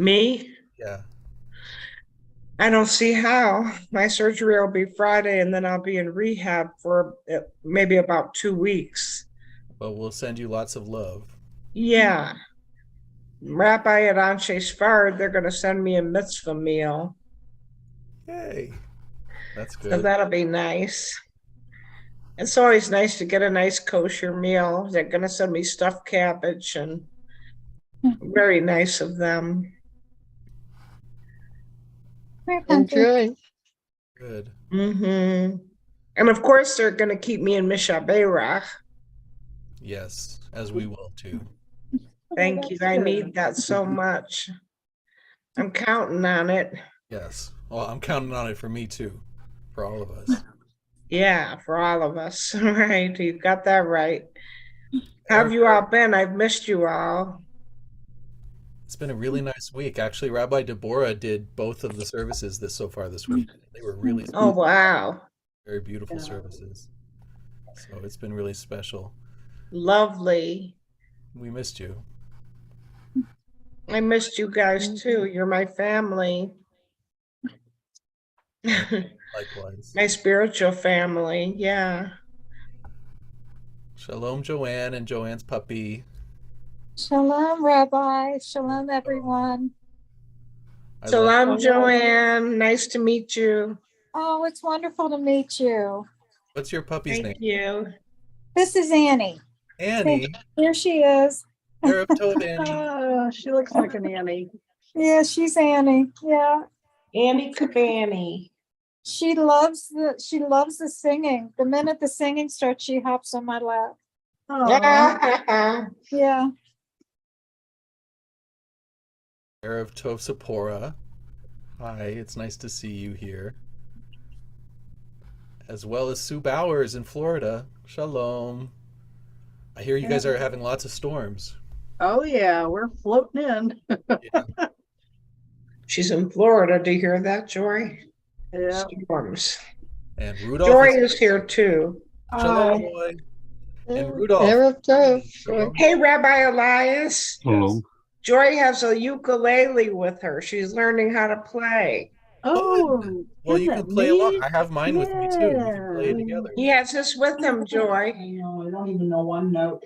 Me? Yeah. I don't see how. My surgery will be Friday, and then I'll be in rehab for maybe about 2 weeks. But we'll send you lots of love. Yeah. Rabbi at Anshe Sfard, they're going to send me a mitzvah meal. Yay. That's So good. that'll be nice. It's always nice to get a nice kosher meal. They're going to send me stuffed cabbage and very nice of them. Enjoy. Good. Hmm. And of course, they're going to keep me in Mishaberach. Yes, as we will too. Thank you. I need that so much. I'm counting on it. Yes. Well, I'm counting on it for me too, for all of us. Yeah, for all of us. Right. You got that right. How have Erev you all Tov. been? I've missed you all. It's been a really nice week. Actually, Rabbi Deborah did both of the services so far this week. They were really Oh, special, wow. very beautiful services. So it's been really special. Lovely. We missed you. I missed you guys too. You're my family, Thank my you. Likewise. spiritual family. Yeah. Shalom, Joanne and Joanne's puppy. Shalom, Rabbi. Shalom, everyone. I love. Shalom, Joanne. Nice to meet you. Oh, it's wonderful to meet you. What's your puppy's Thank name? you. This is Annie. Annie. Here she is. Erev Tov, Annie. Oh, she looks like an Annie. Yeah, she's Annie. Yeah. Annie Cabani. She loves the singing. The minute the singing starts, she hops on my lap. Oh, Yeah. Erev Tov Sapora. Hi, it's nice to see you here. As well as Sue Bowers in Florida. Shalom. I hear you guys are having lots of storms. oh yeah, we're floating in. Yeah. She's in Florida. Do you hear that, Joy? Yeah. Storms. And Rudolph Joy is is here too. Shalom, Hi. boy. And Rudolph. Erev Tov. Shalom. Hey, Rabbi Elias. Hello. Joy has a ukulele with her. She's learning how to play. Fun. Oh, Well, isn't you can that play along. neat? I have mine with me too. We can play Yeah. together. He has this with him, Joy. I know, I don't even know one note.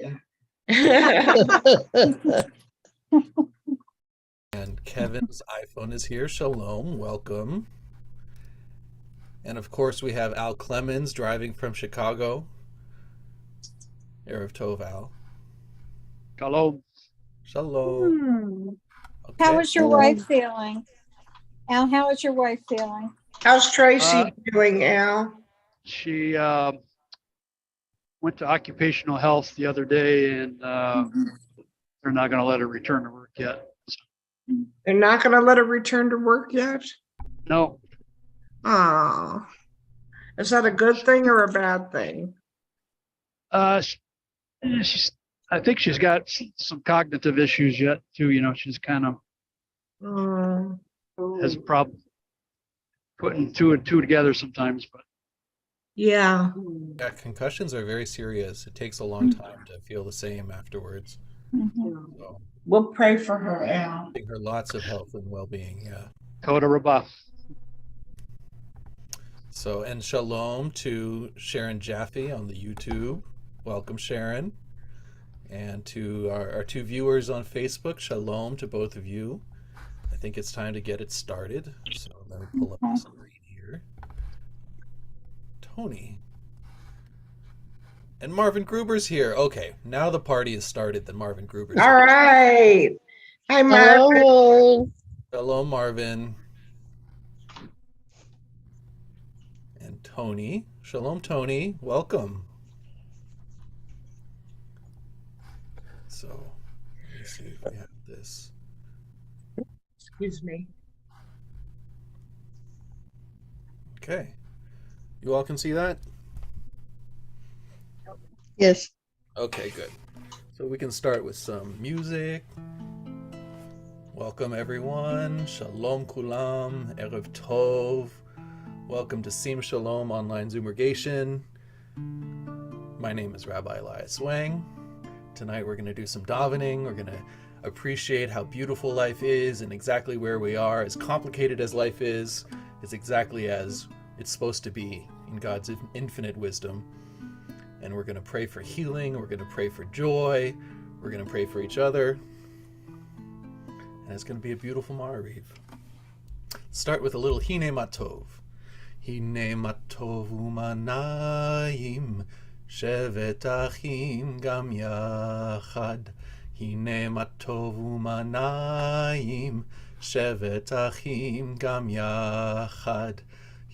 And Kevin's iPhone is here. Shalom. Welcome. And of course, we have Al Clemens driving from Chicago. Erev Tov, Al. Shalom. Shalom. Hmm. How Okay. is your wife feeling? Al, how is your wife feeling? How's Tracy Uh, doing, Al? She went to occupational health the other day, and they're not going to let her return to work yet. They're not going to let her return to work yet? No, Oh, is that a good thing or a bad thing? sh- she's. I think she's got some cognitive issues yet too. You know, she's kind of Oh, has a problem putting two and two together sometimes. But yeah. Yeah, concussions are very serious. It takes a long time to feel the same afterwards. Mhm. So, We'll pray for her, Al. wishing her lots of health and well-being. Yeah. Toda Rabah. So, and shalom to Sharon Jaffe on the YouTube. Welcome, Sharon. And to our two viewers on Facebook, shalom to both of you. I think it's time to get it started. So let me pull up the screen here. Tony. And Marvin Gruber's here. Okay, now the party has started that Marvin Gruber's All here. right. Hi, Marvin. Hello. Hello, Marvin. And Tony. Shalom, Tony. Welcome. So, let me see if we have this. Excuse me. Okay. You all can see that? Yes. Okay, good. So we can start with some music. Welcome, everyone. Shalom kulam. Erev tov. Welcome to Sim Shalom Online Zoomergation. My name is Rabbi Elias Wang. Tonight we're going to do some davening. We're going to appreciate how beautiful life is and exactly where we are. As complicated as life is exactly as it's supposed to be in God's infinite wisdom. And we're going to pray for healing. We're going to pray for joy. We're going to pray for each other. And it's going to be a beautiful Ma'ariv. Start with a little Hine Matov. Hine Matov umanayim shevet achim gam yachad. Hine Matov umanayim shevet achim gam yachad.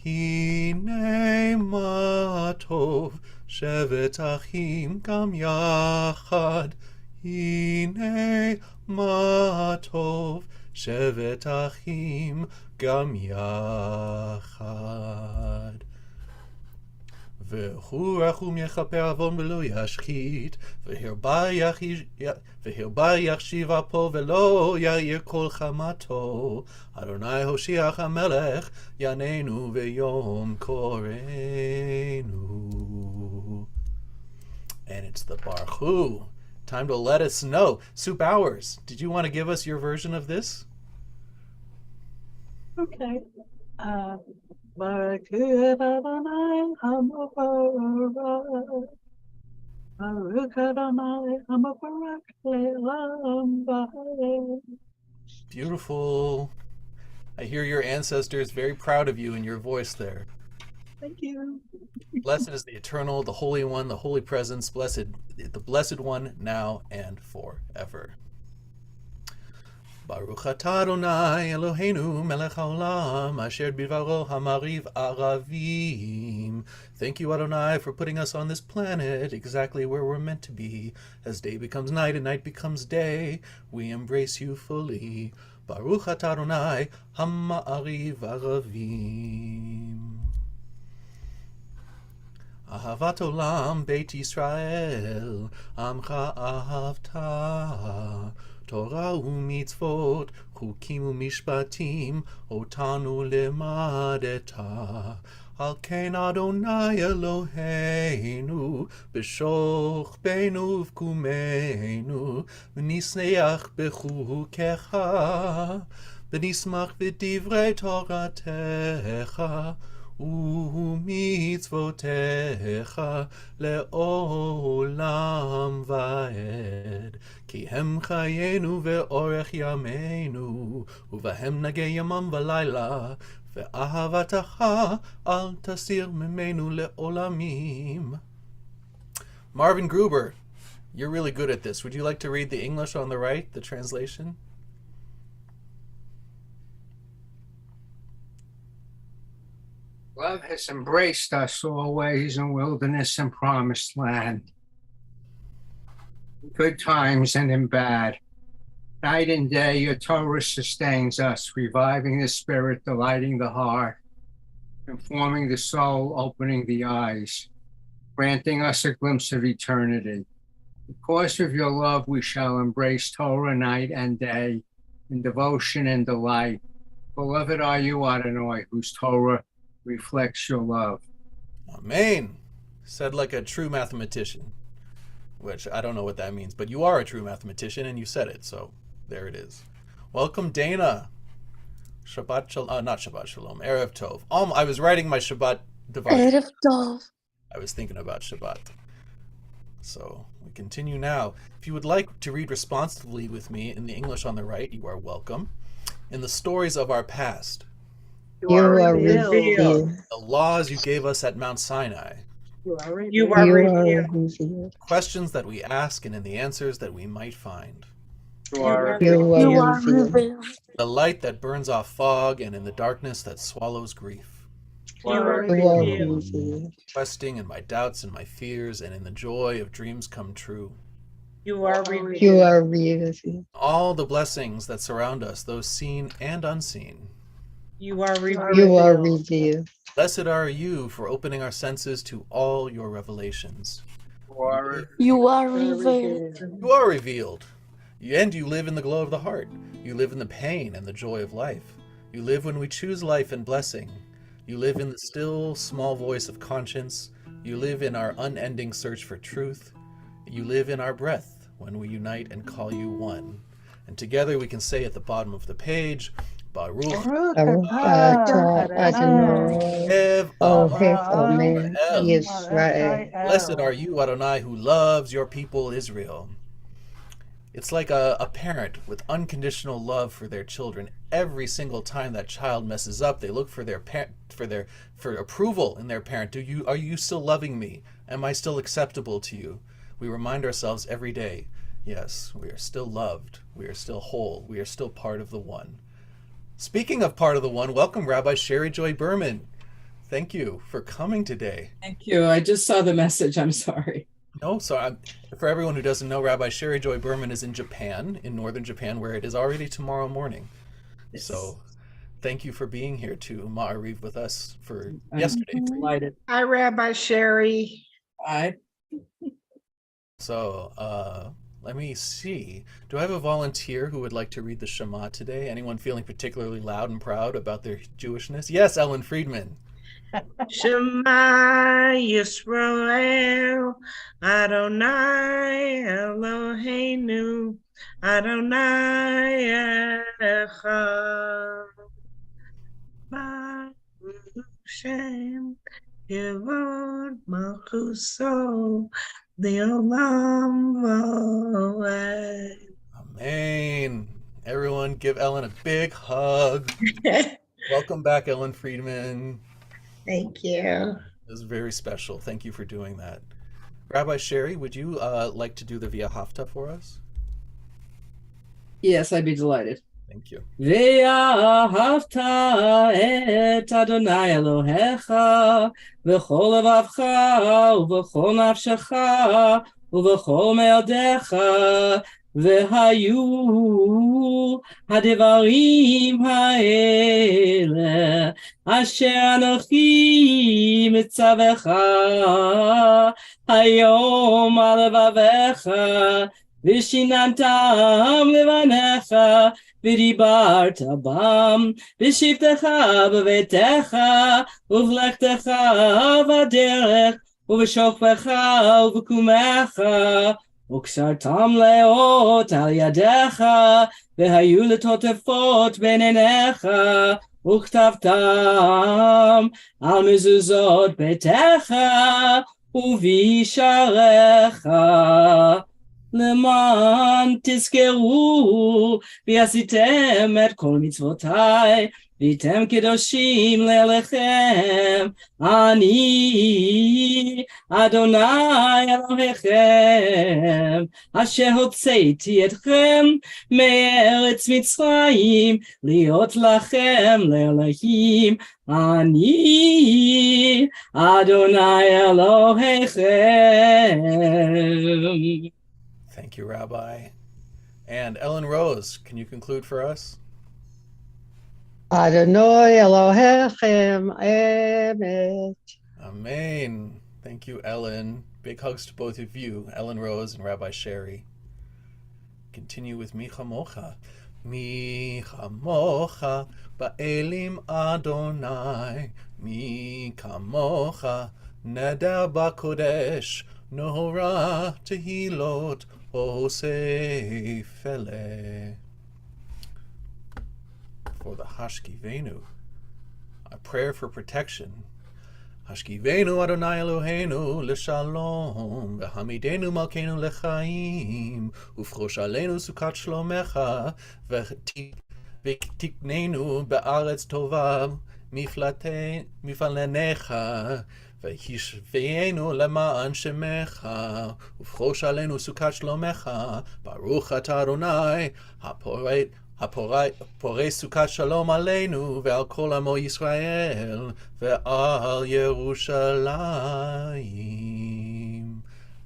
Hine Matov shevet achim gam yachad. Hine Matov shevet achim gam yachad. והוא רחום יכפר עוון ולא ישחית, והרבה יחשיב אפו ולא יאיר כל חמתו. אדוני הושיח המלך יעננו ויום קורנו. And it's the Baruch Hu. Time to let us know. Sue Bowers, did you want to give us your version of this? Okay. Baruch Adonai HaMavarach. Baruch Adonai HaMavarach Le'olam Va'ed. Beautiful. I hear your ancestors very proud of you and your voice there. Thank you. Blessed is the Eternal, the Holy One, the Holy Presence, the Blessed One, now and forever. Baruch atah Adonai Eloheinu melech haolam asher bidvaro hamariv aravim. Thank you, Adonai, for putting us on this planet exactly where we're meant to be. As day becomes night and night becomes day, we embrace you fully. Baruch atah Adonai hamariv aravim. Ahavat olam Beit Yisrael, Amcha ahavta. Torah u'mitzvot, chukim u'mishpatim, otanu lemadeta. Al ken Adonai Eloheinu, b'shoch beinu v'kumeinu, v'nisneach b'chukecha, v'nismach v'divrei Toratecha, ומצוותיך לעולם ועד. כי הם חיינו ואורך ימינו, ובהם נגה ימם ולילה, ואהבתך אל תסיר ממנו לעולמים. Marvin Gruber, you're really good at this. Would you like to read the English on the right, the translation? Love has embraced us always in wilderness and promised land, in good times and in bad. Night and day, your Torah sustains us, reviving the spirit, delighting the heart, informing the soul, opening the eyes, granting us a glimpse of eternity. Because of your love, we shall embrace Torah night and day in devotion and delight. Beloved are you, Adonai, whose Torah reflects your love. Amen. Said like a true mathematician, which I don't know what that means, but you are a true mathematician and you said it, so there it is. Welcome, Dana. Shabbat Shalom, not Shabbat Shalom, Erev Tov. I was writing my Shabbat device. Erev Tov. I was thinking about Shabbat. So we continue now. If you would like to read responsively with me in the English on the right, you are welcome. In the stories of our past, You are revealed. the laws you gave us at Mount Sinai, You are revealed. You are revealed. questions that we ask and in the answers that we might find, You are You are revealed. the light that burns off fog and in the darkness that swallows grief, You are revealed. revealed. questing in my doubts and my fears and in the joy of dreams come true. You are revealed. You are revealed. All the blessings that surround us, those seen and unseen. You are revealed. You are revealed. Blessed are you for opening our senses to all your revelations. You are revealed. You are revealed. And you live in the glow of the heart. You live in the pain and the joy of life. You live when we choose life and blessing. You live in the still, small voice of conscience. You live in our unending search for truth. You live in our breath when we unite and call you one. And together we can say at the bottom of the page, Baruch Baruch atah Adonai Ev Elohei Omer El. Yisrael. Blessed are you, Adonai, who loves your people Israel. It's like a parent with unconditional love for their children. Every single time that child messes up, they look for their parent for approval in their parent. Are you still loving me? Am I still acceptable to you? We remind ourselves every day, yes, we are still loved. We are still whole. We are still part of the one. Speaking of part of the one, welcome Rabbi Sherry Joy Berman. Thank you for coming today. Thank you. I just saw the message. I'm sorry. No, so for everyone who doesn't know, Rabbi Sherry Joy Berman is in Japan, in northern Japan, where it is already tomorrow morning. Yes. So thank you for being here to Ma'ariv with us for I'm yesterday. delighted. Hi, Rabbi Sherry. I So let me see. Do I have a volunteer who would like to read the Shema today? Anyone feeling particularly loud and proud about their Jewishness? Yes, Ellen Friedman. Shema Yisrael, Adonai Eloheinu, Adonai Echad. Baruch Shem, Yevod Malchuso, Leolam Vaoed. Amen. Everyone give Ellen a big hug. Welcome back, Ellen Friedman. Thank you. It was very special. Thank you for doing that. Rabbi Sherry, would you like to do the Via Hafta for us? yes, I'd be delighted. Thank you. ואהבת את אדוני אלוהיך בכל לבבך ובכל נפשך ובכל מאודיך והיו הדברים האלה אשר אנוכי מצווך היום על לבביך ושיננתם לבניך ודיברת בם בשבתך בביתך ובלכתך בדרך ובשוכבך ובקומך וקשרתם לאות על ידיך והיו לטוטפות בין עיניך וכתבתם על מזוזות ביתך ובישעריך למען תזכרו ועשיתם את כל מצוותיי והייתם קדושים לאלוהיכם אני אדוני אלוהיכם אשר הוצאתי אתכם מארץ מצרים להיות לכם לאלוהים אני אדוני אלוהיכם. Thank you, Rabbi. And Ellen Rose, can you conclude for us? Adonai Elohechem Emet. Amen. Thank you, Ellen. Big hugs to both of you, Ellen Rose and Rabbi Sherry. Continue with Micha Mocha. Micha Mocha Ba'elim Adonai. Micha Mocha Neder Ba'kodesh. Nohora Tehilot Osefele. For the Hashkivenu, a prayer for protection. Hashkivenu Adonai Eloheinu l'shalom, v'hamidenu malkeinu l'chaim, ufrosh aleinu sukat shlomecha, v'tiknenu be'aretz tova mifalenecha, והשווינו למען שמך, ופרוש עלינו סוכת שלומך, ברוך אתה אדוני, הפורש סוכת שלום עלינו, ועל כל עמו ישראל, ועל ירושלים.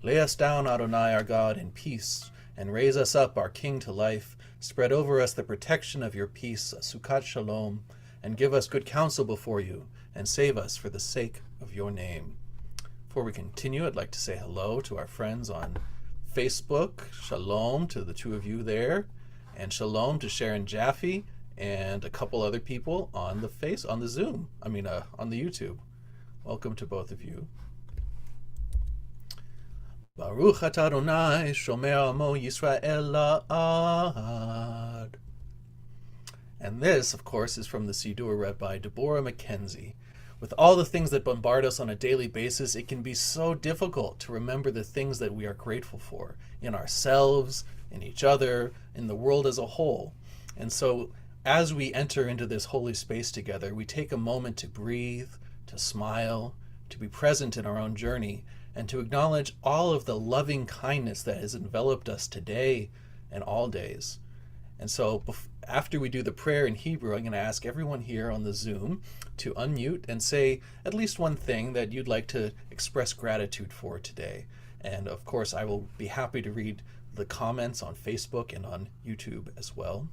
Lay us down, Adonai, our God, in peace, and raise us up, our King, to life. Spread over us the protection of your peace, a Sukkot Shalom, and give us good counsel before you, and save us for the sake of your name. Before we continue, I'd like to say hello to our friends on Facebook. Shalom to the two of you there, and shalom to Sharon Jaffe and a couple other people on the Zoom. on the YouTube. Welcome to both of you. Baruch atah Adonai, shomer amo Yisrael la'ad. And this, of course, is from the Siddur read by Deborah Mackenzie. With all the things that bombard us on a daily basis, it can be so difficult to remember the things that we are grateful for in ourselves, in each other, in the world as a whole. And so, as we enter into this holy space together, we take a moment to breathe, to smile, to be present in our own journey, and to acknowledge all of the loving kindness that has enveloped us today and all days. And so after we do the prayer in Hebrew, I'm going to ask everyone here on the Zoom to unmute and say at least one thing that you'd like to express gratitude for today. And of course, I will be happy to read the comments on Facebook and on YouTube as well.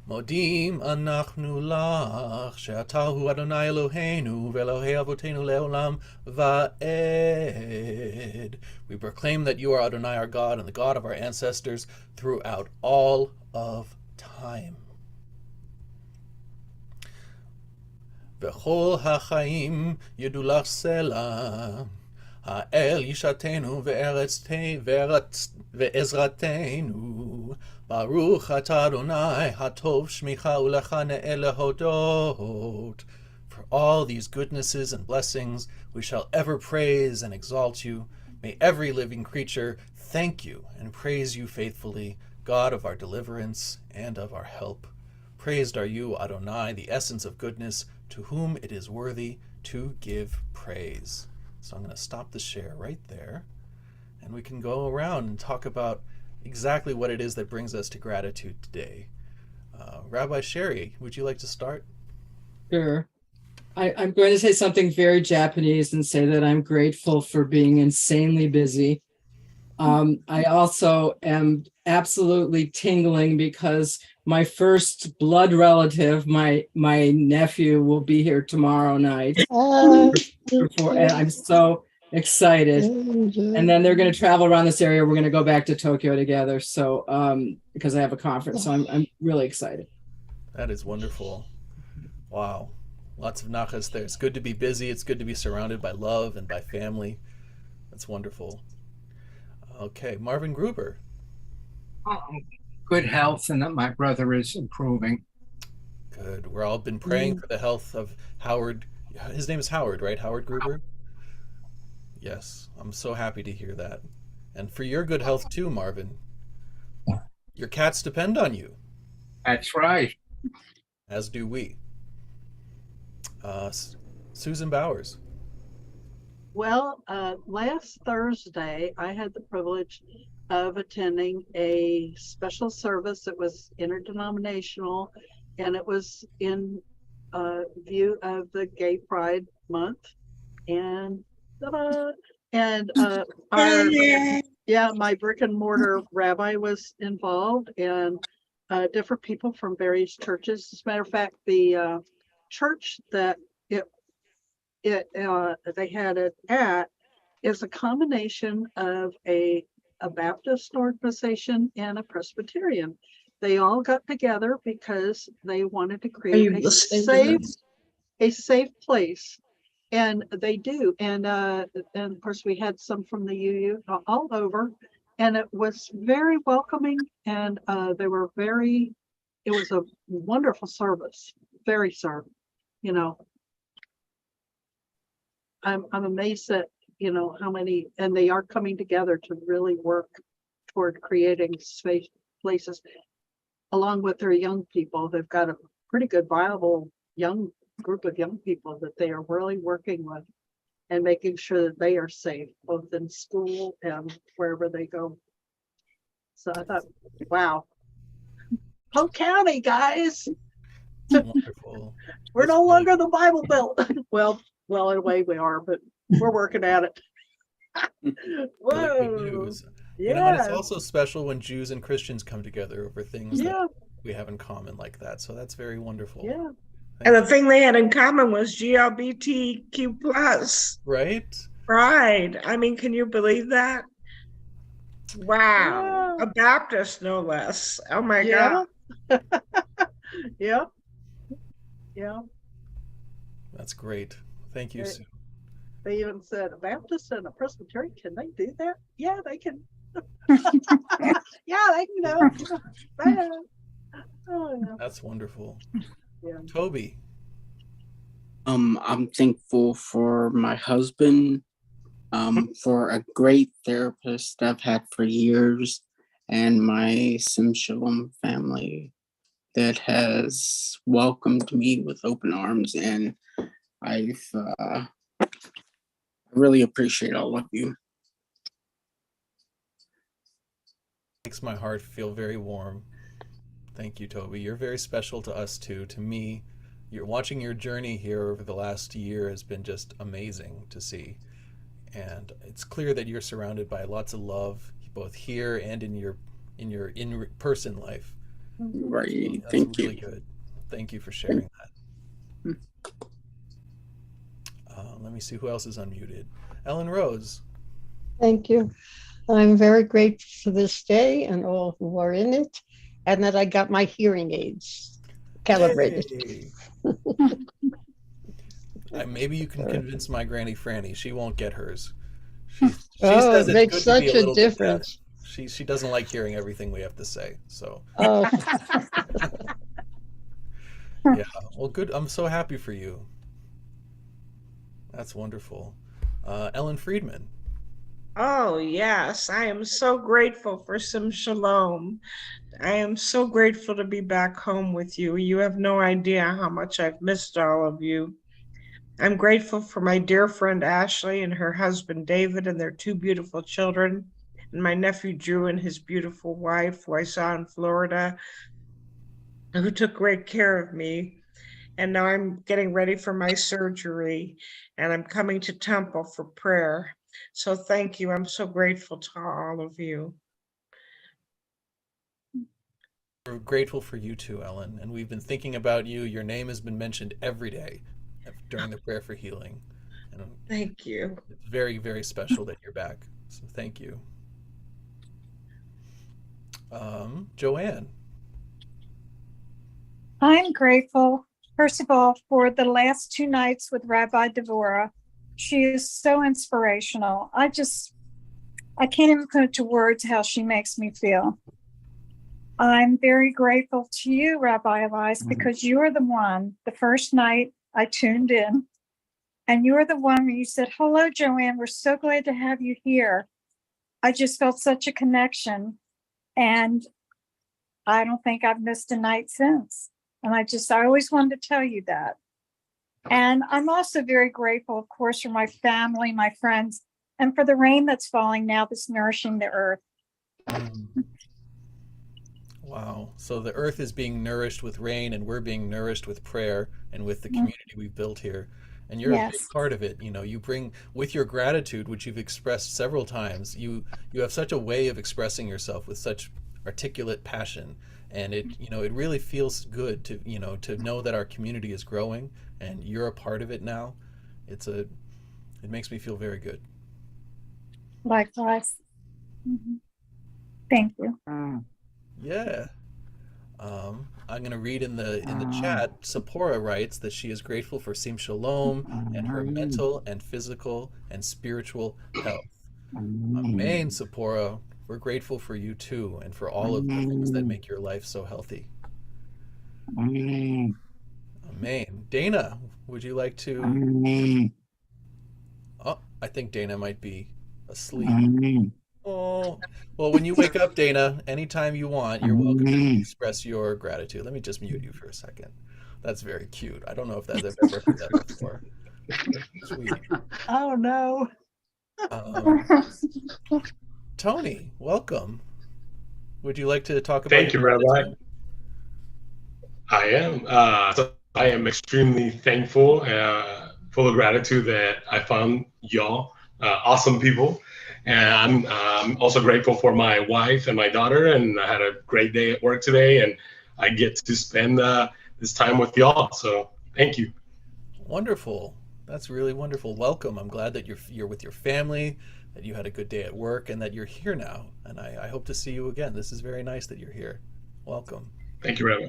Modim anachnu lach she'ata hu Adonai Eloheinu ve'Elohei avotenu le'olam va'ed. We proclaim that you are Adonai our God and the God of our ancestors throughout all of time. V'chol ha'chaim yedu lach selah. Ha'el yishatenu ve'ezratenu. Baruch atah Adonai hatov shmicha ulecha ne'eh lehodot. For all these goodnesses and blessings, we shall ever praise and exalt you. May every living creature thank you and praise you faithfully, God of our deliverance and of our help. Praised are you, Adonai, the essence of goodness, to whom it is worthy to give praise. So I'm going to stop the share right there, and we can go around and talk about exactly what it is that brings us to gratitude today. Rabbi Sherry, would you like to start? Sure. I'm going to say something very Japanese and say that I'm grateful for being insanely busy. I also am absolutely tingling because my first blood relative, my nephew, will be here tomorrow night. And I'm so excited. And then they're going to travel around this area. We're going to go back to Tokyo together. So because I have a conference, so I'm really excited. That is wonderful. Wow. Lots of nachas there. It's good to be busy. It's good to be surrounded by love and by family. That's wonderful. Okay, Marvin Gruber. Good health and that my brother is improving. Good. We're all been praying for the health of Howard. His name is Howard, right? Howard Gruber? Yes. I'm so happy to hear that. And for your good health too, Marvin. Your cats depend on you. That's right. As do we. Susan Bowers. Well, last Thursday, I had the privilege of attending a special service that was interdenominational, and it was in view of the Gay Pride Month. And our my brick and mortar rabbi was involved, and different people from various churches. As a matter of fact, the church that they had it at is a combination of a Baptist organization and a Presbyterian. They all got together because they wanted to create a safe place, and they do. And of course we had some from the UU all over, and it was very welcoming, and it was a wonderful service, very served, you know. I'm amazed at, you know, how many, and they are coming together to really work toward creating space places along with their young people. They've got a pretty good viable young group of young people that they are really working with and making sure that they are safe both in school and wherever they go. So I thought, wow, Polk County, guys. Wonderful. We're no longer the Bible Belt. Well, in a way we are, but we're working at it. Really good news. Yeah. You know, and it's also special when Jews and Christians come together over things that we have in common like that. So that's very wonderful. Yeah. And the thing they had in common was GLBTQ plus. Right? Right. I mean, can you believe that? Wow. Yeah. A Baptist, no less. Oh my God. Yeah. That's great. Thank you, Sue. They even said, a Baptist and a Presbyterian, can they do that? Yeah, they can. Yeah, they can go. Bye. Oh, yeah. That's wonderful. Yeah. Toby. I'm thankful for my husband, for a great therapist I've had for years, and my Sim Shalom family that has welcomed me with open arms, and I've really appreciate all of you. Makes my heart feel very warm. Thank you, Toby. You're very special to us too. To me, you're watching your journey here over the last year has been just amazing to see. And it's clear that you're surrounded by lots of love, both here and in your in-person life. Right. That's Thank really you. good. Thank you for sharing that. Let me see who else is unmuted. Ellen Rose. Thank you. I'm very grateful for this day and all who are in it, and that I got my hearing aids calibrated. Yay. Maybe you can convince my Granny Franny. She won't get hers. She says It it's makes good to be such a a little bit deaf. difference. She doesn't like hearing everything we have to say. So Oh, yeah. Well, good. I'm so happy for you. That's wonderful. Ellen Friedman. Oh, yes. I am so grateful for some shalom. I am so grateful to be back home with you. You have no idea how much I've missed all of you. I'm grateful for my dear friend Ashley and her husband David and their two beautiful children, and my nephew Drew and his beautiful wife, who I saw in Florida, who took great care of me. And now I'm getting ready for my surgery, and I'm coming to Temple for prayer. So thank you. I'm so grateful to all of you. We're grateful for you too, Ellen, and we've been thinking about you. Your name has been mentioned every day during the prayer for healing. And Thank you. it's very, very special that you're back. So thank you. Joanne. I'm grateful, first of all, for the last 2 nights with Rabbi Devorah. She is so inspirational. I can't even put into words how she makes me feel. I'm very grateful to you, Rabbi Elias, because you are the one, the first night I tuned in, and you are the one where you said, hello, Joanne, we're so glad to have you here. I just felt such a connection, and I don't think I've missed a night since. And I always wanted to tell you that. And I'm also very grateful, of course, for my family, my friends, and for the rain that's falling now that's nourishing the earth. Wow. So the earth is being nourished with rain, and we're being nourished with prayer and with the community we've built here. And you're a big part of it. You know, you bring with your gratitude, which you've expressed several times, you have such a way of expressing yourself with such articulate passion. And it really feels good to know that our community is growing and you're a part of it now. It makes me feel very good. Likewise. Thank you. Yeah. I'm going to read in the chat. Sapora writes that she is grateful for Sim Shalom and her mental and physical and spiritual health. Amen, Sapora. We're grateful for you too, and for all of the things that make your life so healthy. Amen. Dana, would you like to? Oh, I think Dana might be asleep. Oh, well, when you wake up, Dana, anytime you want, you're welcome to express your gratitude. Let me just mute you for a second. That's very cute. I don't know if I've ever heard that before. Sweet. Oh, no. Tony, welcome. Would you like to talk about? Thank you, Rabbi. I am. So I am extremely thankful, full of gratitude that I found y'all, awesome people. And I'm also grateful for my wife and my daughter. And I had a great day at work today, and I get to spend this time with y'all. So thank you. Wonderful. That's really wonderful. Welcome. I'm glad that you're with your family, that you had a good day at work, and that you're here now. And I hope to see you again. This is very nice that you're here. Welcome. Thank you, Rabbi.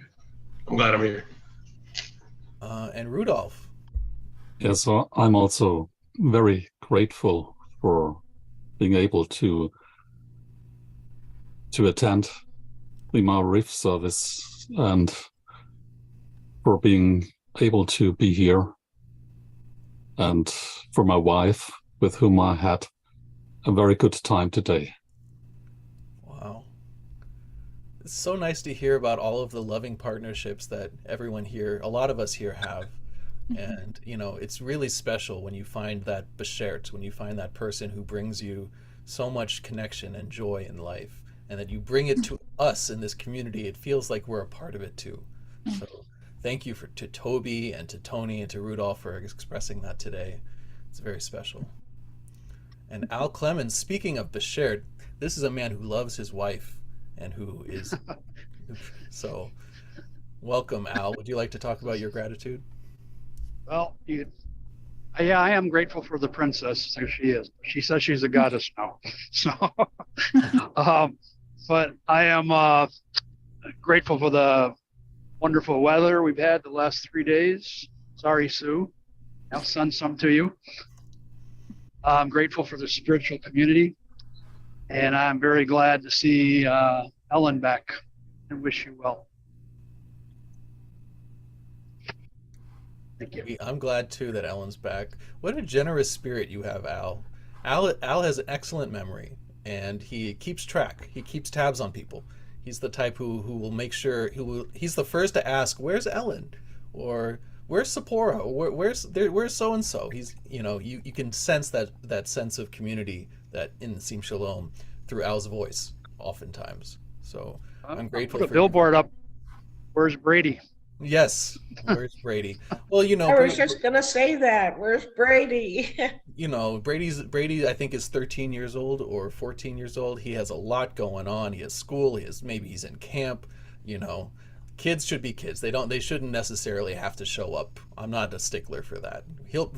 I'm glad I'm here. And Rudolph. Yeah, so I'm also very grateful for being able to attend the Ma'arif service and for being able to be here, and for my wife, with whom I had a very good time today. Wow. It's so nice to hear about all of the loving partnerships that everyone here, a lot of us here have. And, you know, it's really special when you find that beshert, when you find that person who brings you so much connection and joy in life, and that you bring it to us in this community. It feels like we're a part of it too. So thank you to Toby and to Tony and to Rudolph for expressing that today. It's very special. And Al Clemens, speaking of beshert, this is a man who loves his wife and who is, so welcome, Al. Would you like to talk about your gratitude? Well, yeah, I am grateful for the princess, who she is. She says she's a goddess now. So, but I am grateful for the wonderful weather we've had the last 3 days. Sorry, Sue. I'll send some to you. I'm grateful for the spiritual community. And I'm very glad to see Ellen back and wish you well. Thank you. I'm glad too that Ellen's back. What a generous spirit you have, Al. Al has an excellent memory, and he keeps track. He keeps tabs on people. He's the type who will make sure he's the first to ask, "Where's Ellen?" or "Where's Sephora?" or "Where's so and so?" He's, you know, you can sense that sense of community that in Sim Shalom through Al's voice oftentimes. So I'm grateful. Put a billboard up. Where's Brady? Yes, where's Brady? Well, you know, I was just gonna say that. Where's Brady? You know, Brady I think is 13 years old or 14 years old. He has a lot going on. He has school, maybe he's in camp, you know. Kids should be kids. They shouldn't necessarily have to show up. I'm not a stickler for that.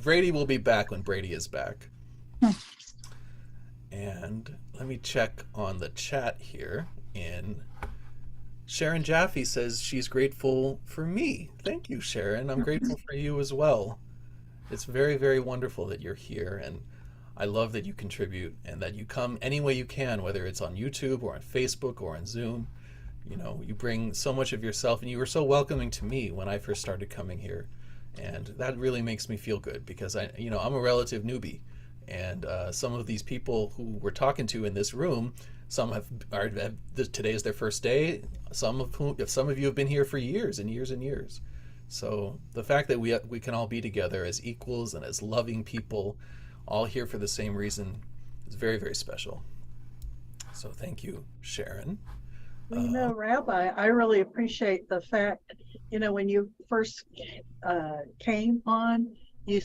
Brady will be back when Brady is back. And let me check on the chat here. Sharon Jaffe says she's grateful for me. Thank you, Sharon. I'm grateful for you as well. It's very, very wonderful that you're here, and I love that you contribute and that you come any way you can, whether it's on YouTube or on Facebook or on Zoom. You know, you bring so much of yourself, and you were so welcoming to me when I first started coming here. And that really makes me feel good because I'm a relative newbie, and some of these people who we're talking to in this room, today is their first day. Some of you have been here for years and years and years. So the fact that we can all be together as equals and as loving people, all here for the same reason, is very, very special. So thank you, Sharon. Well, you know, Rabbi, I really appreciate the fact, you know, when you first came on, you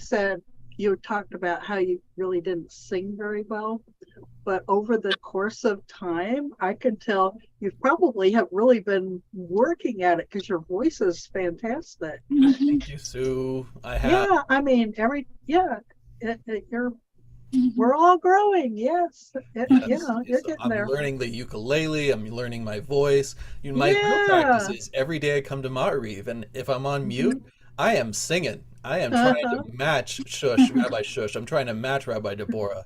talked about how you really didn't sing very well. But over the course of time, I can tell you probably have really been working at it because your voice is fantastic. Thank you, Sue. Yeah, I mean, we're all growing. Yes, you know, you're getting I'm there. learning the ukulele. I'm learning my voice. My real practice is every day I come to Ma'ariv, and if I'm on mute, I am singing. I am trying to match Rabbi Shush. I'm trying to match Rabbi Deborah.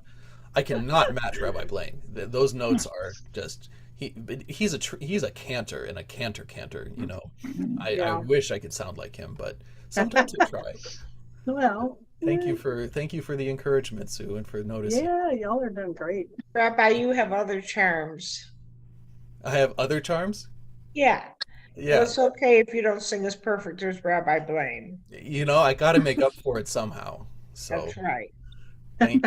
I cannot match Rabbi Blaine. Those notes are just he's a cantor and a cantor. You know, I wish I could sound like him, but sometimes I try. Well, thank you for the encouragement, Sue, and for noticing. Yeah, y'all are doing great. Rabbi, you have other charms. I have other charms? Yeah. Yeah. It's okay if you don't sing as perfect as Rabbi Blaine. You know, I got to make up for it somehow. So that's right. Thank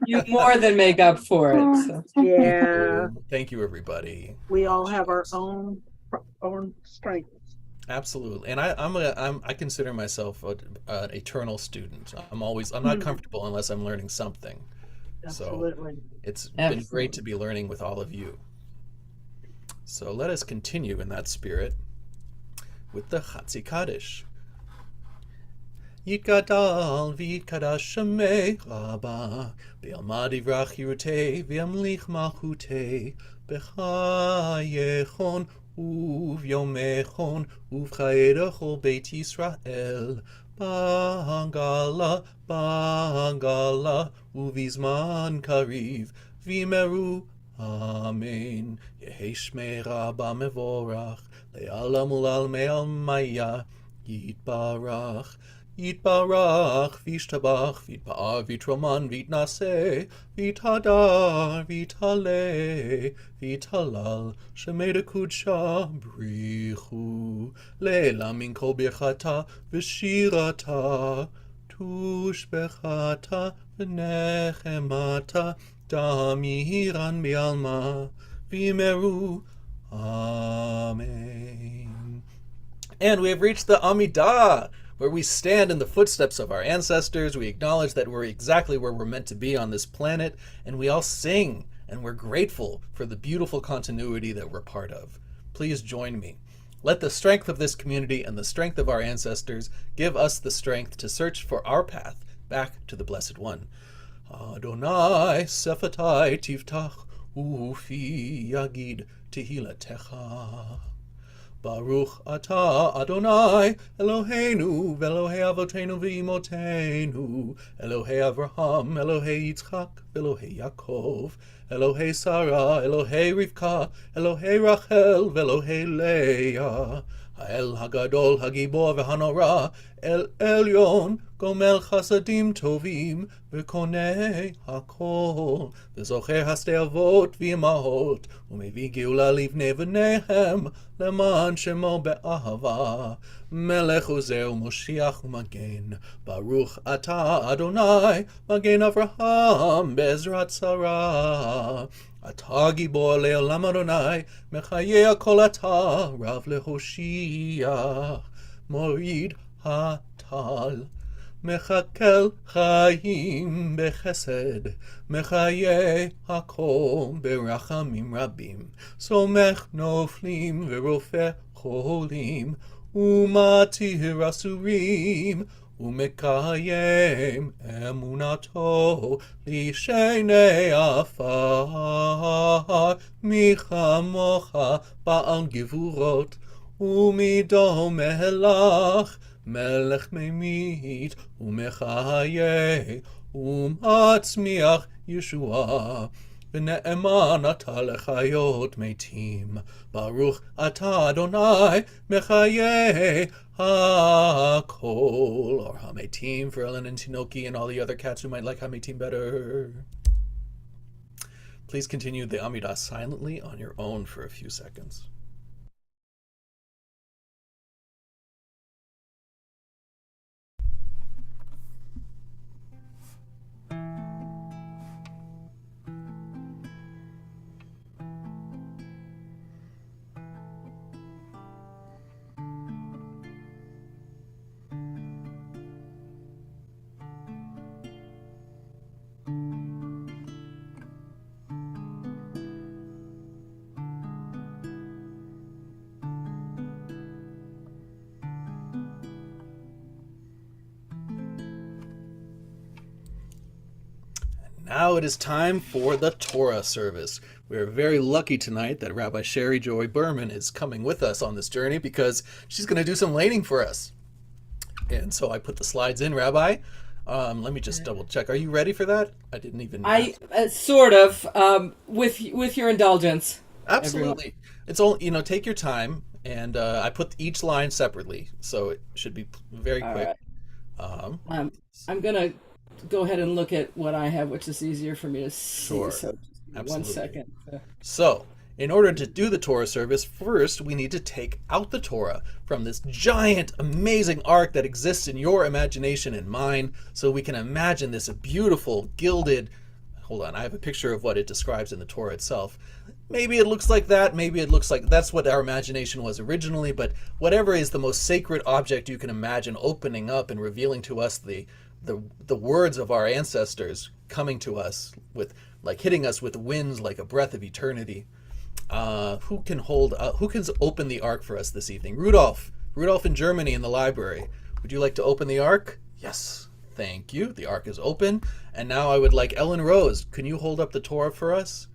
you. You more than make up for it. So. Yeah. Thank you, everybody. We all have our own strengths. Absolutely, and I consider myself an eternal student. I'm not comfortable unless I'm learning something. Absolutely. So it's been great to be learning with all of you. So let us continue in that spirit with the Chatzi Kaddish. Yitgadal v'yitkadash shemei Rabba B'yamad yivrach yirutei v'yamlich malchutei B'chayechon uv'yomechon uv'chayerecho Beit Yisrael Bangala, Bangala, Uvizman Kariv, Vimeru, Amen. Yehi Shmei Rabba Mevorach, Le'alam ulal me'al maya, Yitbarach. Yitbarach, Vishtabach, Vitpa'ar, Vitroman, Vitnase, Vitadar, Vitale, Vitalal, Shemeda Kudsha, Brichu, Leila min kol birchata, Vishirata, Tushbechata, V'nechemata, Damiran bialma, Vimeru, Amen. And we have reached the Amidah, where we stand in the footsteps of our ancestors. We acknowledge that we're exactly where we're meant to be on this planet, and we all sing, and we're grateful for the beautiful continuity that we're part of. Please join me. Let the strength of this community and the strength of our ancestors give us the strength to search for our path back to the Blessed One. Adonai Sephatai Tiftach Ufi Yagid Tehilatecha. Baruch atah Adonai Eloheinu v'Elohei Avotenu v'Imotenu Elohei Avraham, Elohei Yitzchak, Elohei Yaakov, Elohei Sarah, Elohei Rivka, Elohei Rachel v'Elohei Leah, Ha'el Hagadol Hagibor v'Hanora, El Elyon Gomel Chasadim Tovim v'Konei Hakol v'Zocher Hasdei Avot v'Imahot u'Mevi Geula Livnei v'Nehem Leman Shemo be'ahava Melech Uzeh u'Moshiach u'Magen Baruch Atah Adonai Magen Avraham Be'ezrat Sarah Atah Gibor Le'olam Adonai Mechayeh Kol Atah Rav Lehoshiach Morid Hatal Mechakel Chaim Bechesed Mechayeh Hakol Berachamim Rabim Somech Noflim Verofeh Cholim Umatir Asurim Umekayem Emunato Lishenei Afar Michamocha Ba'al Givurot Umido Melach Melech Memit Umechayeh Umatzmiach Yeshua V'ne'eman atah lechayot metim Baruch atah Adonai Mechayeh HaKol, or HaMetim for Ellen and Tinoki and all the other cats who might like HaMetim better. Please continue the Amidah silently on your own for a few seconds. Now it is time for the Torah service. We are very lucky tonight that Rabbi Sherry Joy Berman is coming with us on this journey because she's going to do some laning for us. And so I put the slides in, Rabbi. Let me just double check. Are you ready for that? I didn't even. Sort of, with your indulgence. Absolutely. Everyone. It's all, take your time. And I put each line separately, so it should be very quick. Right. I'm going to go ahead and look at what I have, which is easier for me to see. Sure. So absolutely. 1 second. So, in order to do the Torah service, first we need to take out the Torah from this giant, amazing ark that exists in your imagination and mine, so we can imagine this beautiful, gilded... Hold on, I have a picture of what it describes in the Torah itself. Maybe it looks like that, maybe it looks like... That's what our imagination was originally, but whatever is the most sacred object you can imagine opening up and revealing to us the words of our ancestors coming to us with, like, hitting us with winds like a breath of eternity. Who can open the ark for us this evening? Rudolph in Germany in the library. Would you like to open the ark? Yes, thank you. The ark is open. And now I would like Ellen Rose. Can you hold up the Torah for us?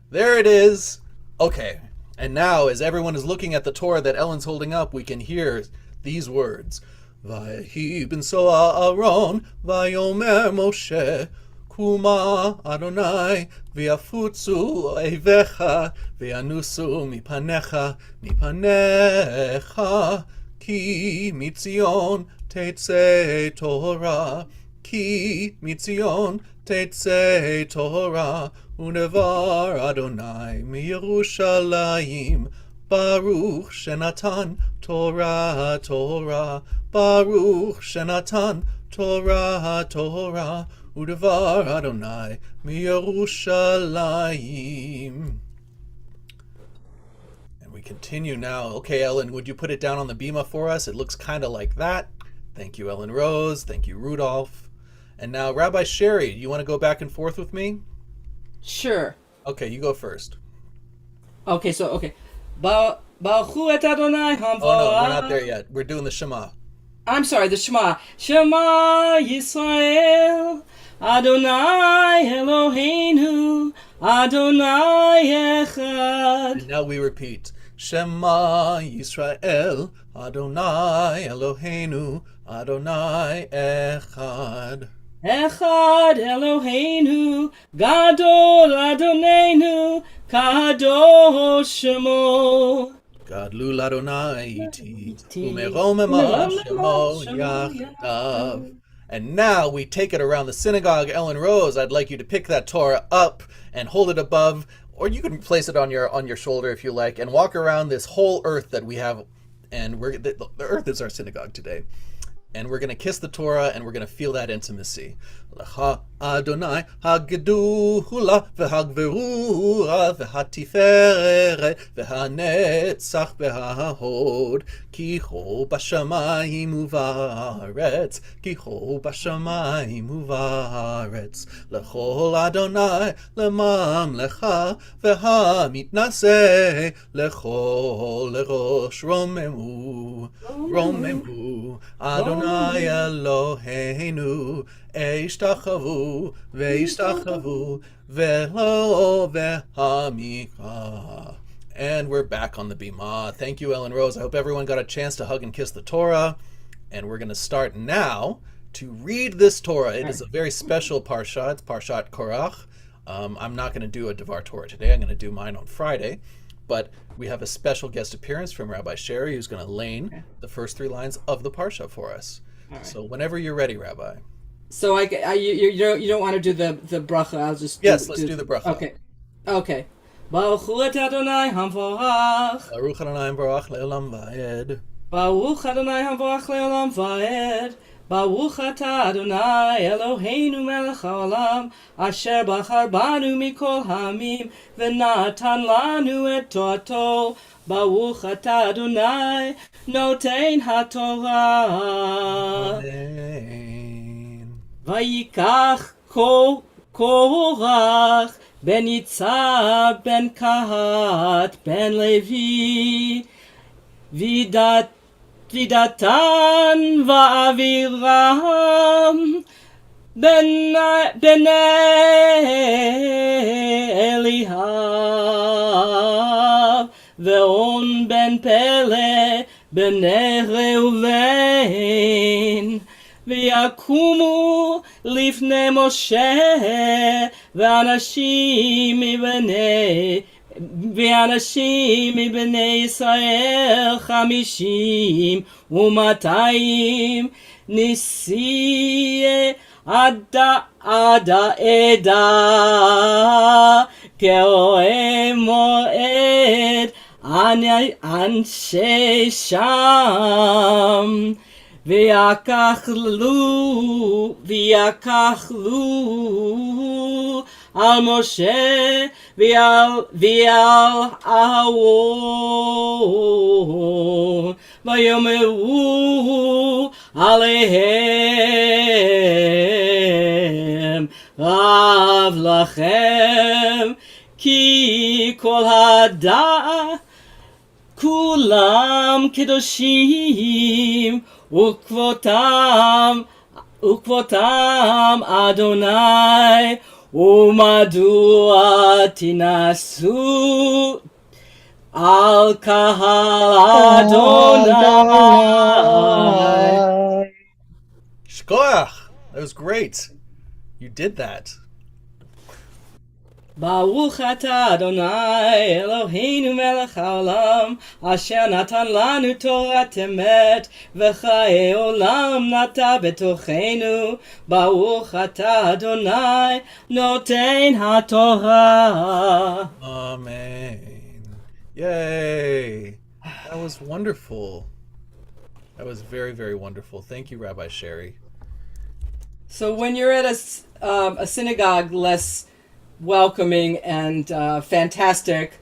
There it is. Okay. And now, as everyone is looking at the Torah that Ellen's holding up, we can hear these words. ויהי בנשוא אהרון, ויאמר משה, קומה אדוני, ויפוצו אויביך, וינוסו מפניך, כי מציון תצא תורה, כי מציון תצא תורה, ודבר אדוני מירושלים, ברוך שנתן תורה תורה, ברוך שנתן תורה תורה, ודבר אדוני מירושלים. And we continue now. Okay, Ellen, would you put it down on the bima for us? It looks kind of like that. Thank you, Ellen Rose. Thank you, Rudolph. And now, Rabbi Sherry, you want to go back and forth with me? Sure. Okay, you go first. Okay, so, okay. Baruchu et Adonai Oh no, we're not there yet. We're doing the Shema. I'm sorry, the Shema. Shema Yisrael, Adonai Eloheinu, Adonai Echad. And now we repeat. Shema Yisrael, Adonai Eloheinu, Adonai Echad. Echad Eloheinu, Gadol Adonenu, Kadosh Shemo. Gadlu l'Adonai iti, umeromema shemo yachdav. And now we take it around the synagogue. Ellen Rose, I'd like you to pick that Torah up and hold it above, or you can place it on your shoulder if you like, and walk around this whole earth that we have. And the earth is our synagogue today. And we're going to kiss the Torah, and we're going to feel that intimacy. Lecha Adonai hagedula v'hagverura v'hatiferet v'hanetzach v'hahod ki ho b'shamayim uvaretz ki ho b'shamayim uvaretz lechol Adonai lemamlecha v'hamitnaseh lechol lerosh romemu Adonai Eloheinu Eishtachavu ve'ishtachavu ve'lo ve'hamika. And we're back on the Bima. Thank you, Ellen Rose. I hope everyone got a chance to hug and kiss the Torah. And we're going to start now to read this Torah. It is a very special parsha. It's Parshat Korach. I'm not going to do a Devar Torah today. I'm going to do mine on Friday. But we have a special guest appearance from Rabbi Sherry, who's going to lane the first 3 lines of the parsha for us. Right. So whenever you're ready, Rabbi. So you don't want to do the bracha? I'll just let's do the bracha. Okay. Baruch hu et Adonai hamvorach. Baruch Adonai hamvorach le'olam va'ed. Baruch Adonai hamvorach le'olam va'ed. Baruch atah Adonai Eloheinu melech haolam, asher bachar banu mikol hamim, v'natan lanu et torato. Baruch atah Adonai noten haTorah. Amen. Vayikach Korach ben Yitzhak ben Kahat ben Levi Vidatan va'aviram b'nei Elihav ve'on ben Pele b'nei Reuven ויקומו לפני משה ואנשים מבני ישראל 50 ו200 נשיאי עד העדה כרועה מועד אנשי שם ויקחלו על משה ועל אהרון ויאמרו עליהם רב לכם כי כל הדת כולם קדושים וכבודם אדוני ומדוע תנסו על קהל אדוני That was great. You did that. Baruch atah Adonai Eloheinu melech haolam asher natan lanu Torat emet v'chayei olam nata betochenu Baruch atah Adonai noten haTorah. Amen. Yay. That was wonderful. That was very, very wonderful. Thank you, Rabbi Sherry. So when you're at a synagogue less welcoming and fantastic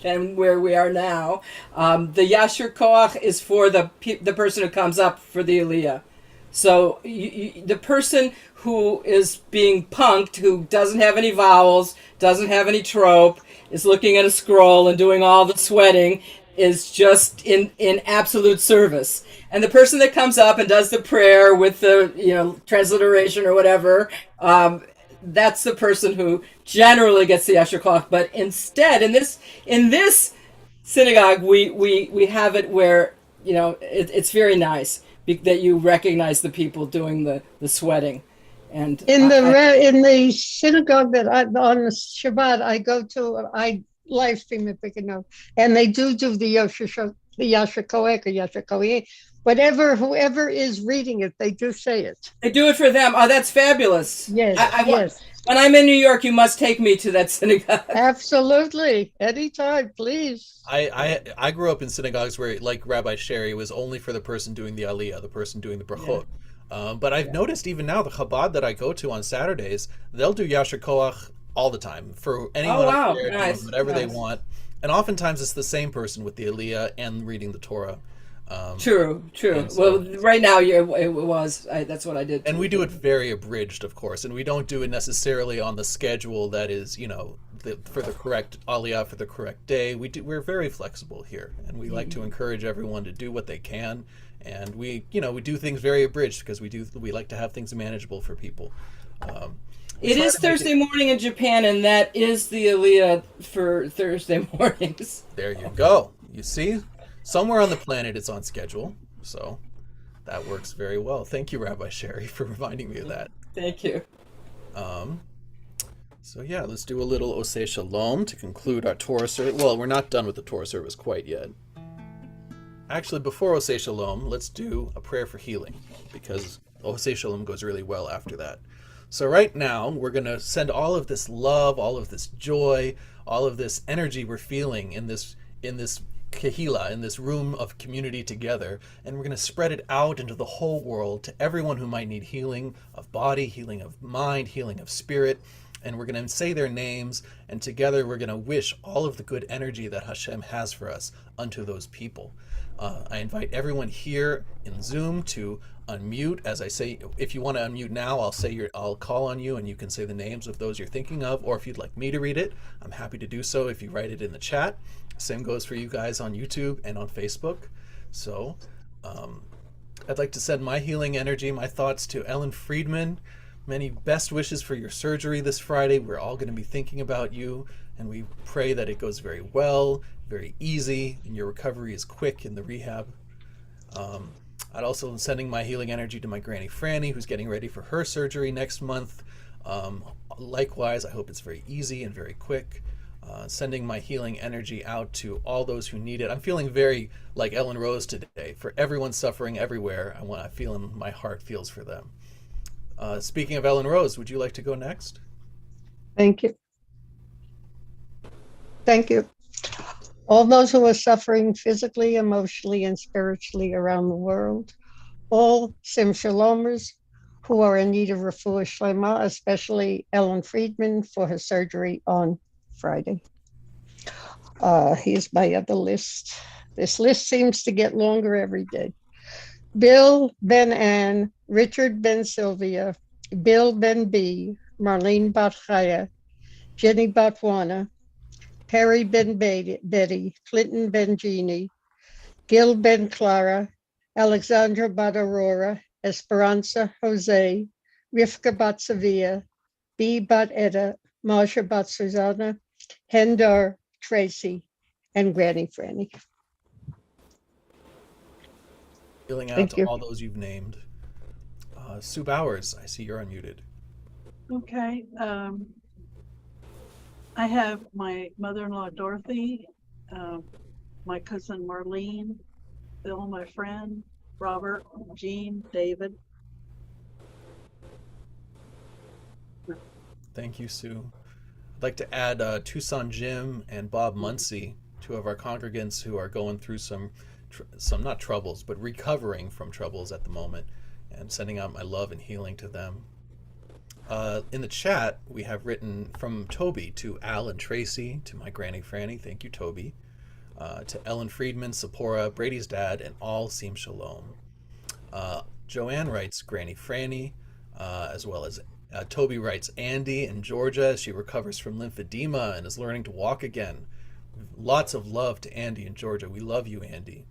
than where we are now, the Yasher Koach is for the person who comes up for the Aliyah. So the person who is being punked, who doesn't have any vowels, doesn't have any trope, is looking at a scroll and doing all the sweating, is just in absolute service. And the person that comes up and does the prayer with the transliteration or whatever, that's the person who generally gets the Yasher Koach. But instead, in this synagogue, we have it where it's very nice that you recognize the people doing the sweating. And in the synagogue that on the Shabbat I go to, I live stream it, and they do the Yasher Koach or Yasher Koach. Whoever is reading it, they do say it. They do it for them. Oh, that's fabulous. Yes, yes. When I'm in New York, you must take me to that synagogue. Absolutely. Anytime, please. I grew up in synagogues where, like Rabbi Sherry, it was only for the person doing the Aliyah, the person doing the brachot. Yeah. But I've noticed even now, the Chabad that I go to on Saturdays, they'll do Yasher Koach all the time for anyone up there doing whatever they want. And oftentimes it's the same person with the Aliyah and reading the Torah. True. So, well, right now it was. That's what I did. And we do it very abridged, of course, and we don't do it necessarily on the schedule that is, for the correct aliyah for the correct day. We're very flexible here, and we like to encourage everyone to do what they can. And we do things very abridged because we like to have things manageable for people. It is Thursday morning in Japan, and that is the aliyah for Thursday mornings. There you go. You see? Somewhere on the planet it's on schedule, so that works very well. Thank you, Rabbi Sherry, for reminding me of that. Thank you. So yeah, let's do a little Oseh Shalom to conclude our Torah service. Well, we're not done with the Torah service quite yet. Actually, before Oseh Shalom, let's do a prayer for healing, because Oseh Shalom goes really well after that. So right now, we're going to send all of this love, all of this joy, all of this energy we're feeling in this Kehila, in this room of community together, and we're going to spread it out into the whole world to everyone who might need healing of body, healing of mind, healing of spirit, and we're going to say their names, and together we're going to wish all of the good energy that Hashem has for us unto those people. I invite everyone here in Zoom to unmute. As I say, if you want to unmute now, I'll call on you and you can say the names of those you're thinking of, or if you'd like me to read it, I'm happy to do so if you write it in the chat. Same goes for you guys on YouTube and on Facebook. So I'd like to send my healing energy, my thoughts to Ellen Friedman. Many best wishes for your surgery this Friday. We're all going to be thinking about you, and we pray that it goes very well, very easy, and your recovery is quick in the rehab. I'd also sending my healing energy to my Granny Franny, who's getting ready for her surgery next month. Likewise, I hope it's very easy and very quick. Sending my healing energy out to all those who need it. I'm feeling very like Ellen Rose today. For everyone suffering everywhere, I feel my heart feels for them. Speaking of Ellen Rose, would you like to go next? Thank you. Thank you. All those who are suffering physically, emotionally, and spiritually around the world. All Sim Shalomers who are in need of refuah shlema, especially Ellen Friedman for her surgery on Friday. Here's my other list. This list seems to get longer every day. Bill Ben Ann, Richard Ben Sylvia, Bill Ben B, Marlene Bat Chaya, Jenny Batwana, Perry Ben Betty, Clinton Ben Jeannie, Gil Ben Clara, Alexandra Bat Aurora, Esperanza Jose, Rivka Bat Sevilla, B Bat Etta, Marsha Bat Susanna, Hendar Tracy, and Granny Franny. Healing out to all those you've named. Sue Bowers, I see you're unmuted. Okay. I have my mother-in-law, Dorothy, my cousin, Marlene, Bill, my friend, Robert, Jean, David. Thank you, Sue. I'd like to add Tucson Jim and Bob Muncie, two of our congregants who are going through some not troubles, but recovering from troubles at the moment, and sending out my love and healing to them. In the chat, we have written from Toby to Al and Tracy, to my Granny Franny, thank you, Toby, to Ellen Friedman, Sephora, Brady's dad, and all seem shalom. Joanne writes Granny Franny, as well as Toby writes Andy in Georgia as she recovers from lymphedema and is learning to walk again. Lots of love to Andy in Georgia. We love you, Andy.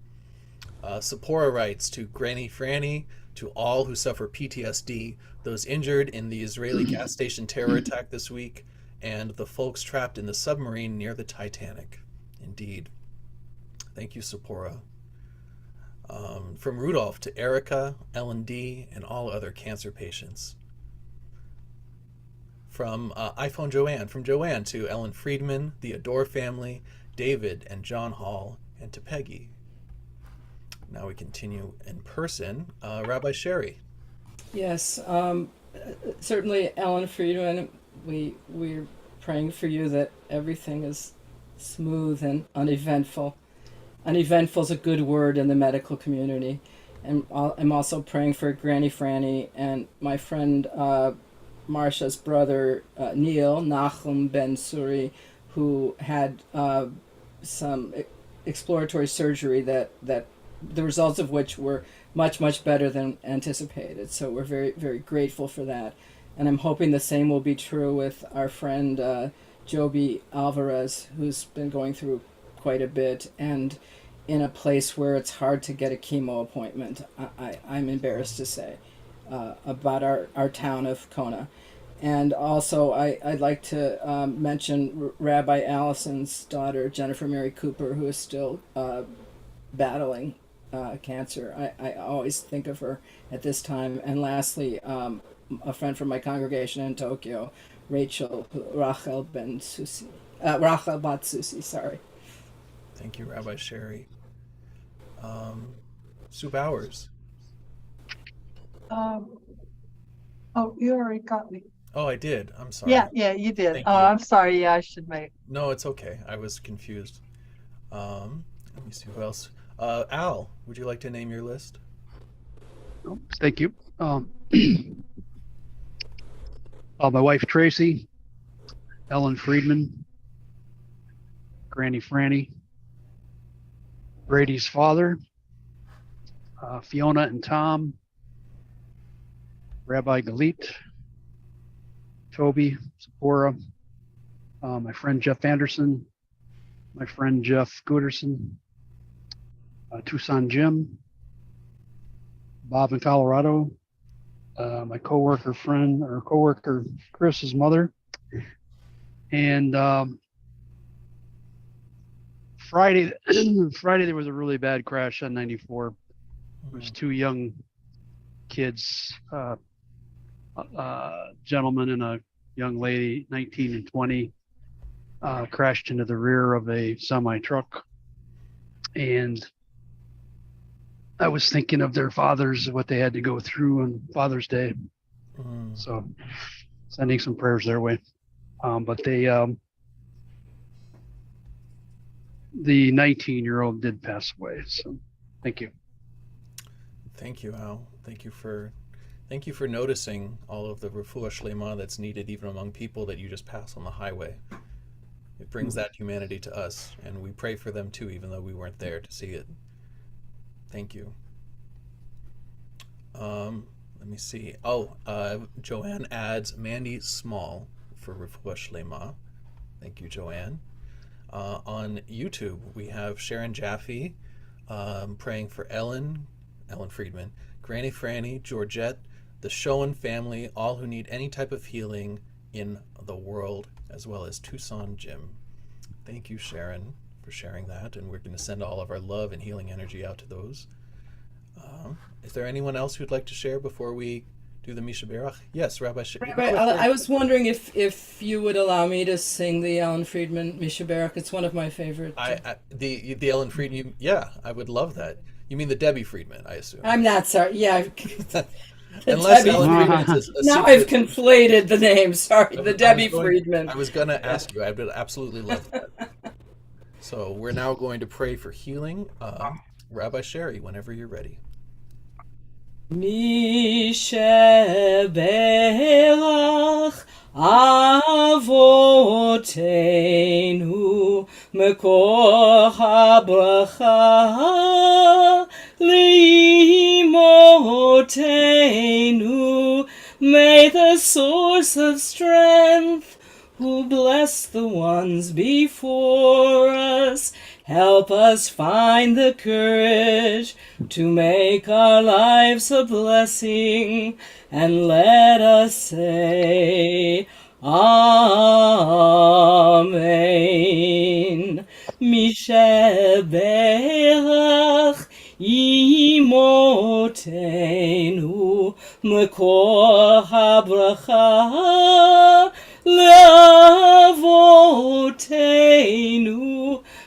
Sephora writes to Granny Franny, to all who suffer PTSD, those injured in the Israeli gas station terror attack this week, and the folks trapped in the submarine near the Titanic. Indeed. Thank you, Sephora. From Rudolph to Erica, Ellen D., and all other cancer patients. From iPhone Joanne, from Joanne to Ellen Friedman, the Adore family, David and John Hall, and to Peggy. Now we continue in person. Rabbi Sherry. Yes, certainly, Ellen Friedman, we're praying for you that everything is smooth and uneventful. Uneventful is a good word in the medical community. And I'm also praying for Granny Franny and my friend Marsha's brother Neil, Nachum Ben Suri, who had some exploratory surgery that the results of which were much, much better than anticipated. So we're very, very grateful for that. And I'm hoping the same will be true with our friend Joby Alvarez, who's been going through quite a bit and in a place where it's hard to get a chemo appointment, I'm embarrassed to say, about our town of Kona. And also, I'd like to mention Rabbi Allison's daughter, Jennifer Mary Cooper, who is still battling cancer. I always think of her at this time. And lastly, a friend from my congregation in Tokyo, Rachel Batsusi, sorry. Thank you, Rabbi Sherry. Sue Bowers. Oh, you already got me. Oh, I did. I'm sorry. Yeah, you did. Thank Oh, you. I'm sorry. Yeah, I should make. No, it's okay. I was confused. Let me see who else. Al, would you like to name your list? Oh, thank you. My wife Tracy, Ellen Friedman, Granny Franny, Brady's father, Fiona and Tom, Rabbi Galit, Toby, Sephora, my friend Jeff Anderson, my friend Jeff Gooderson, Tucson Jim, Bob in Colorado, my coworker Chris's mother, and Friday there was a really bad crash on 94. It was two young kids, gentleman and a young lady, 19 and 20, crashed into the rear of a semi truck. And I was thinking of their fathers, what they had to go through on Father's Day. So sending some prayers their way. But they, the 19-year-old did pass away. So thank you. Thank you, Al. Thank you for noticing all of the refuah shlema that's needed even among people that you just pass on the highway. It brings that humanity to us, and we pray for them too, even though we weren't there to see it. Thank you. Let me see. Joanne adds Mandy Small for refuah shlema. Thank you, Joanne. On YouTube, we have Sharon Jaffe praying for Ellen Friedman, Granny Franny, Georgette, the Schoen family, all who need any type of healing in the world, as well as Tucson Jim. Thank you, Sharon, for sharing that, and we're going to send all of our love and healing energy out to those. Is there anyone else who'd like to share before we do the Mishaberach? Yes, Rabbi. Rabbi, I was wondering if you would allow me to sing the Alan Friedman Mishaberach. It's one of my favorite. The Ellen Friedman. Yeah, I would love that. You mean the Debbie Friedman, I assume. I'm not sorry. Yeah. Unless Debbie Ellen Friedman's now I've conflated the names. Sorry, the Debbie Friedman. I was going to ask you. I would absolutely love that. So we're now going to pray for healing. Rabbi Sherry, whenever you're ready. Mishaberach Avotenu Mekor HaBracha Leimotenu. May the source of strength, who bless the ones before us, help us find the courage to make our lives a blessing, and let us say, Amen. Mishaberach Imotenu Mekor HaBracha Leavotenu.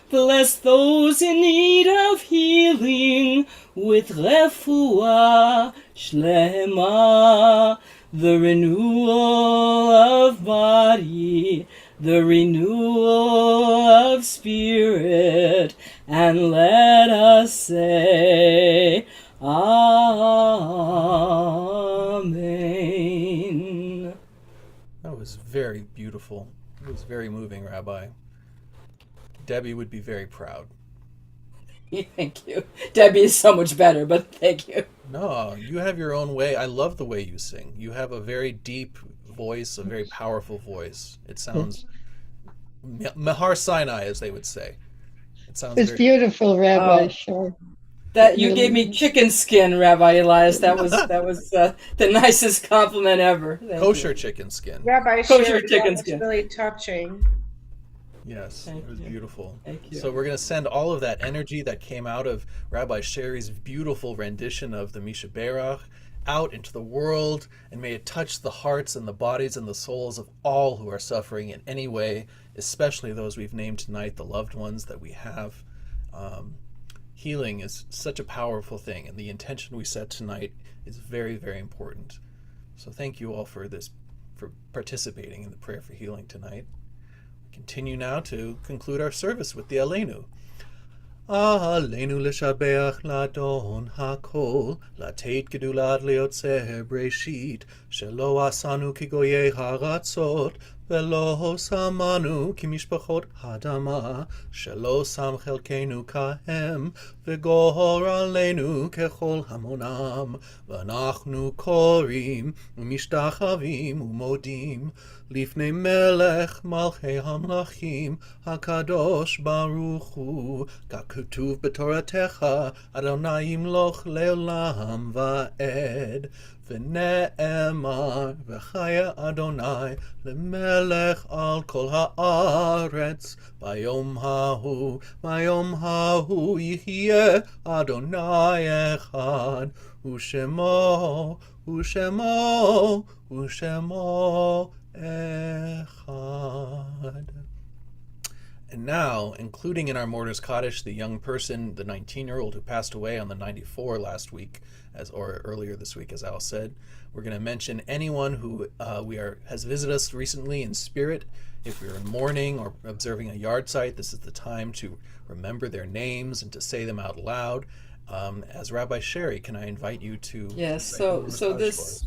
Bless those in need of healing with refuah shlema, the renewal of body, the renewal of spirit, and let us say, Amen. That was very beautiful. It was very moving, Rabbi. Debbie would be very proud. Thank you. Debbie is so much better, but thank you. No, you have your own way. I love the way you sing. You have a very deep voice, a very powerful voice. It sounds Mahar Sinai, as they would say. It sounds It's very beautiful, Rabbi. Sure. That you gave me chicken skin, Rabbi Elias. That was the nicest compliment ever. Kosher chicken skin. Rabbi Kosher Sherry, chicken that skin. was really touching. Yes, it was beautiful. Thank you. So we're going to send all of that energy that came out of Rabbi Sherry's beautiful rendition of the Mishaberach out into the world, and may it touch the hearts and the bodies and the souls of all who are suffering in any way, especially those we've named tonight, the loved ones that we have. Healing is such a powerful thing, and the intention we set tonight is very, very important. So thank you all for participating in the prayer for healing tonight. Continue now to conclude our service with the Aleinu. Aleinu l'shabeach l'adon hakol, לתת גדולת ליוצר בראשית, שלא עשנו כגויי הארצות, ולא שמנו כמשפחות האדמה, שלא שם חלקנו כהם, וגור עלינו ככל המונם, ואנחנו קוראים ומשתחווים ומודים, לפני מלך מלכי המלכים, הקדוש ברוך הוא, ככתוב בתורתך, אדוני ימלוך לעולם ועד. ונאמר, וחיה אדוני למלך על כל הארץ, ביום ההוא יחיה אדוני אחד, ושמו echad. And now, including in our Mortar's Kaddish the young person, the 19-year-old who passed away on the 94 last week, or earlier this week, as Al said, we're going to mention anyone who has visited us recently in spirit. If you're in mourning or observing a yard site, this is the time to remember their names and to say them out loud. As Rabbi Sherry, can I invite you to? Yes. So this,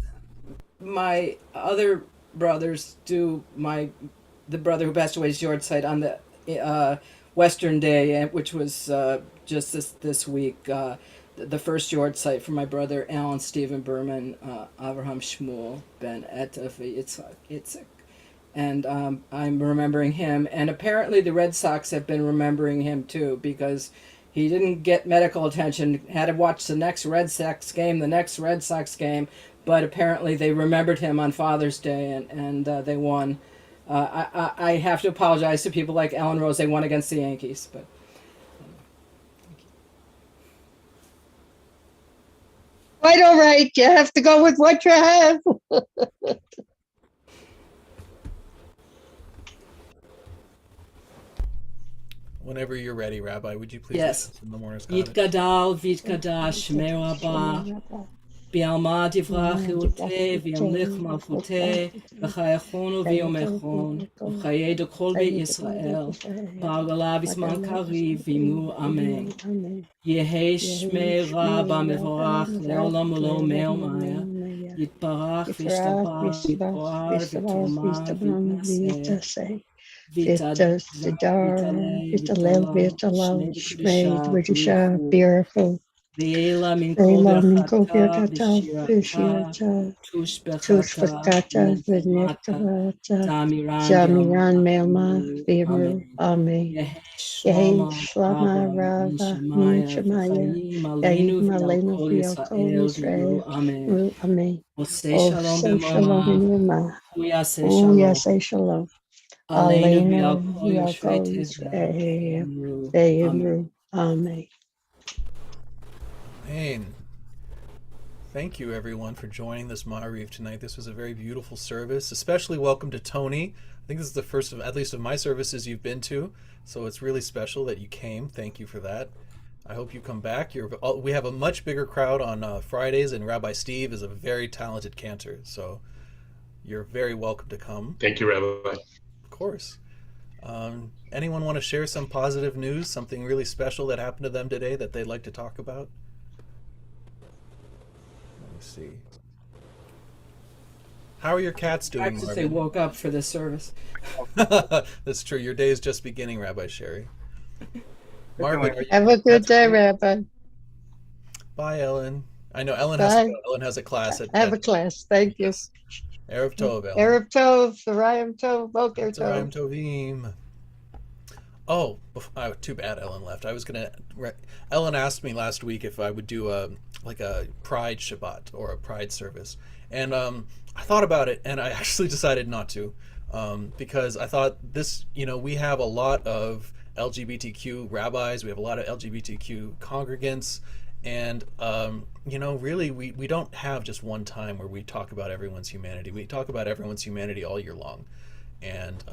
my other brothers do the brother who passed away's yard site on the Western Day, which was just this week. The first yard site for my brother Alan Stephen Berman, Avraham Shmuel Ben Etef Yitzhak, and I'm remembering him. And apparently the Red Sox have been remembering him too, because he didn't get medical attention. Had to watch the next Red Sox game, but apparently they remembered him on Father's Day, and they won. I have to apologize to people like Ellen Rose. They won against the Yankees, but. Quite all right. You have to go with what you have. Whenever you're ready, Rabbi, would you please lead Yes. us in the Morris Cottage? Yitgadal v'yitgadash shmeo haba. Bialma divrach ute v'yamlich malchute v'chayachonu v'yomechon v'chaye dekol be'Yisrael ba'agala b'zman kariv v'imu amen. Yehi shmei rabba mevorach le'olam u'lo me'omaya yitbarach v'yishtabach v'yitboar v'tomar v'yitnaseh Vitalel, Shmei, Dvidisha, v'yitala Beautiful. Ve'ela min kol Vela Minko berchata Birkata, v'shirata Vishirata, tush berchata Tushvakata, v'nektamata Vidnekavata, Zamiran Jamiran Bialma Melma, Vimru Vimru, Amen. Ame. Yehi Yehi Shlama Shlama Rava Min Rava, Min Shemaya Shemaya, V'chayim Alenu Yaim V'al Malenu Kol Vyoko, Yisrael Israel, V'imru Amen. Ru Ame. Osei Oh, Shalom say shalom B'moma in your mouth. Hu Yaseh Oh, Shalom yes, say shalom. Alenu V'al Aleinu Kol Yoshvei Vyoko, Tevel Israel, V'imru Amen. Vimru, Amen. Amen. Thank you, everyone, for joining this Ma'ariv tonight. This was a very beautiful service. Especially welcome to Tony. I think this is the first of, at least of my services you've been to, so it's really special that you came. Thank you for that. I hope you come back. We have a much bigger crowd on Fridays, and Rabbi Steve is a very talented cantor, so you're very welcome to come. Thank you, Rabbi. Of course. Anyone want to share some positive news, something really special that happened to them today that they'd like to talk about? Let me see. How are your cats doing, Practice they Marvin? woke up for this service. That's true. Your day is just beginning, Rabbi Sherry. Marvin, are Have your a good cats day, doing? Rabbi. Bye, Ellen. I know Ellen has to Bye. go. Ellen has a class I have a class. Thank you. yes. Erev Tov, Ellen. Erev Tov, Sarayim Tov, Boker Tzarayim Tov. Tovim. Oh, too bad Ellen left. I was gonna. Ellen asked me last week if I would do a Pride Shabbat or a Pride service, and I thought about it, and I actually decided not to, because I thought this. We have a lot of LGBTQ rabbis, we have a lot of LGBTQ congregants, and really, we don't have just one time where we talk about everyone's humanity. We talk about everyone's humanity all year long, and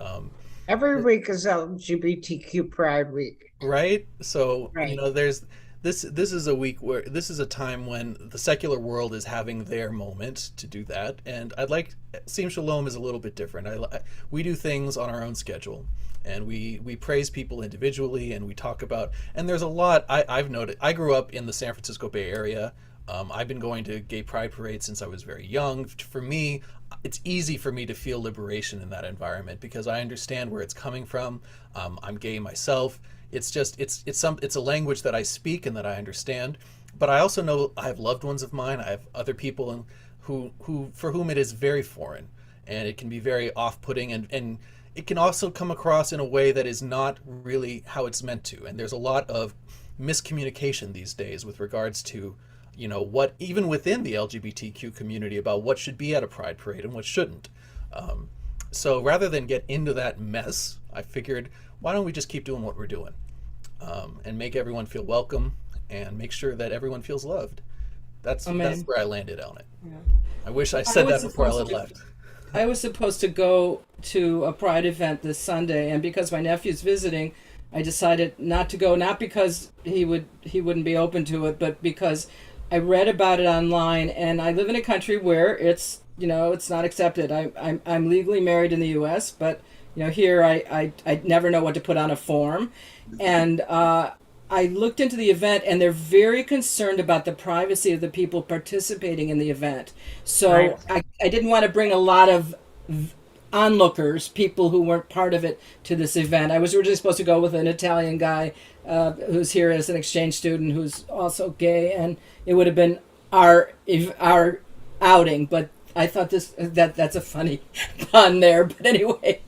Every week is LGBTQ Pride Week. right? So Right. there's this is a week where this is a time when the secular world is having their moment to do that, and I'd like Sim Shalom is a little bit different. We do things on our own schedule, and we praise people individually, and we talk about, and there's a lot I've noted. I grew up in the San Francisco Bay Area. I've been going to gay pride parades since I was very young. For me, it's easy for me to feel liberation in that environment because I understand where it's coming from. I'm gay myself. It's just it's a language that I speak and that I understand. But I also know I have loved ones of mine. I have other people who for whom it is very foreign, and it can be very off-putting, and it can also come across in a way that is not really how it's meant to. And there's a lot of miscommunication these days with regards to what even within the LGBTQ community about what should be at a pride parade and what shouldn't. So rather than get into that mess, I figured, why don't we just keep doing what we're doing, and make everyone feel welcome and make sure that everyone feels loved. That's where I landed on it. Yeah. I wish I said that before Ellen left. I was supposed to go to a pride event this Sunday, and because my nephew's visiting, I decided not to go. Not because he wouldn't be open to it, but because I read about it online, and I live in a country where it's not accepted. I'm legally married in the U.S., but here I never know what to put on a form, and I looked into the event, and they're very concerned about the privacy of the people participating in the event. So right. I didn't want to bring a lot of onlookers, people who weren't part of it, to this event. I was originally supposed to go with an Italian guy who's here as an exchange student who's also gay, and it would have been our outing, but I thought that's a funny pun there. But anyway,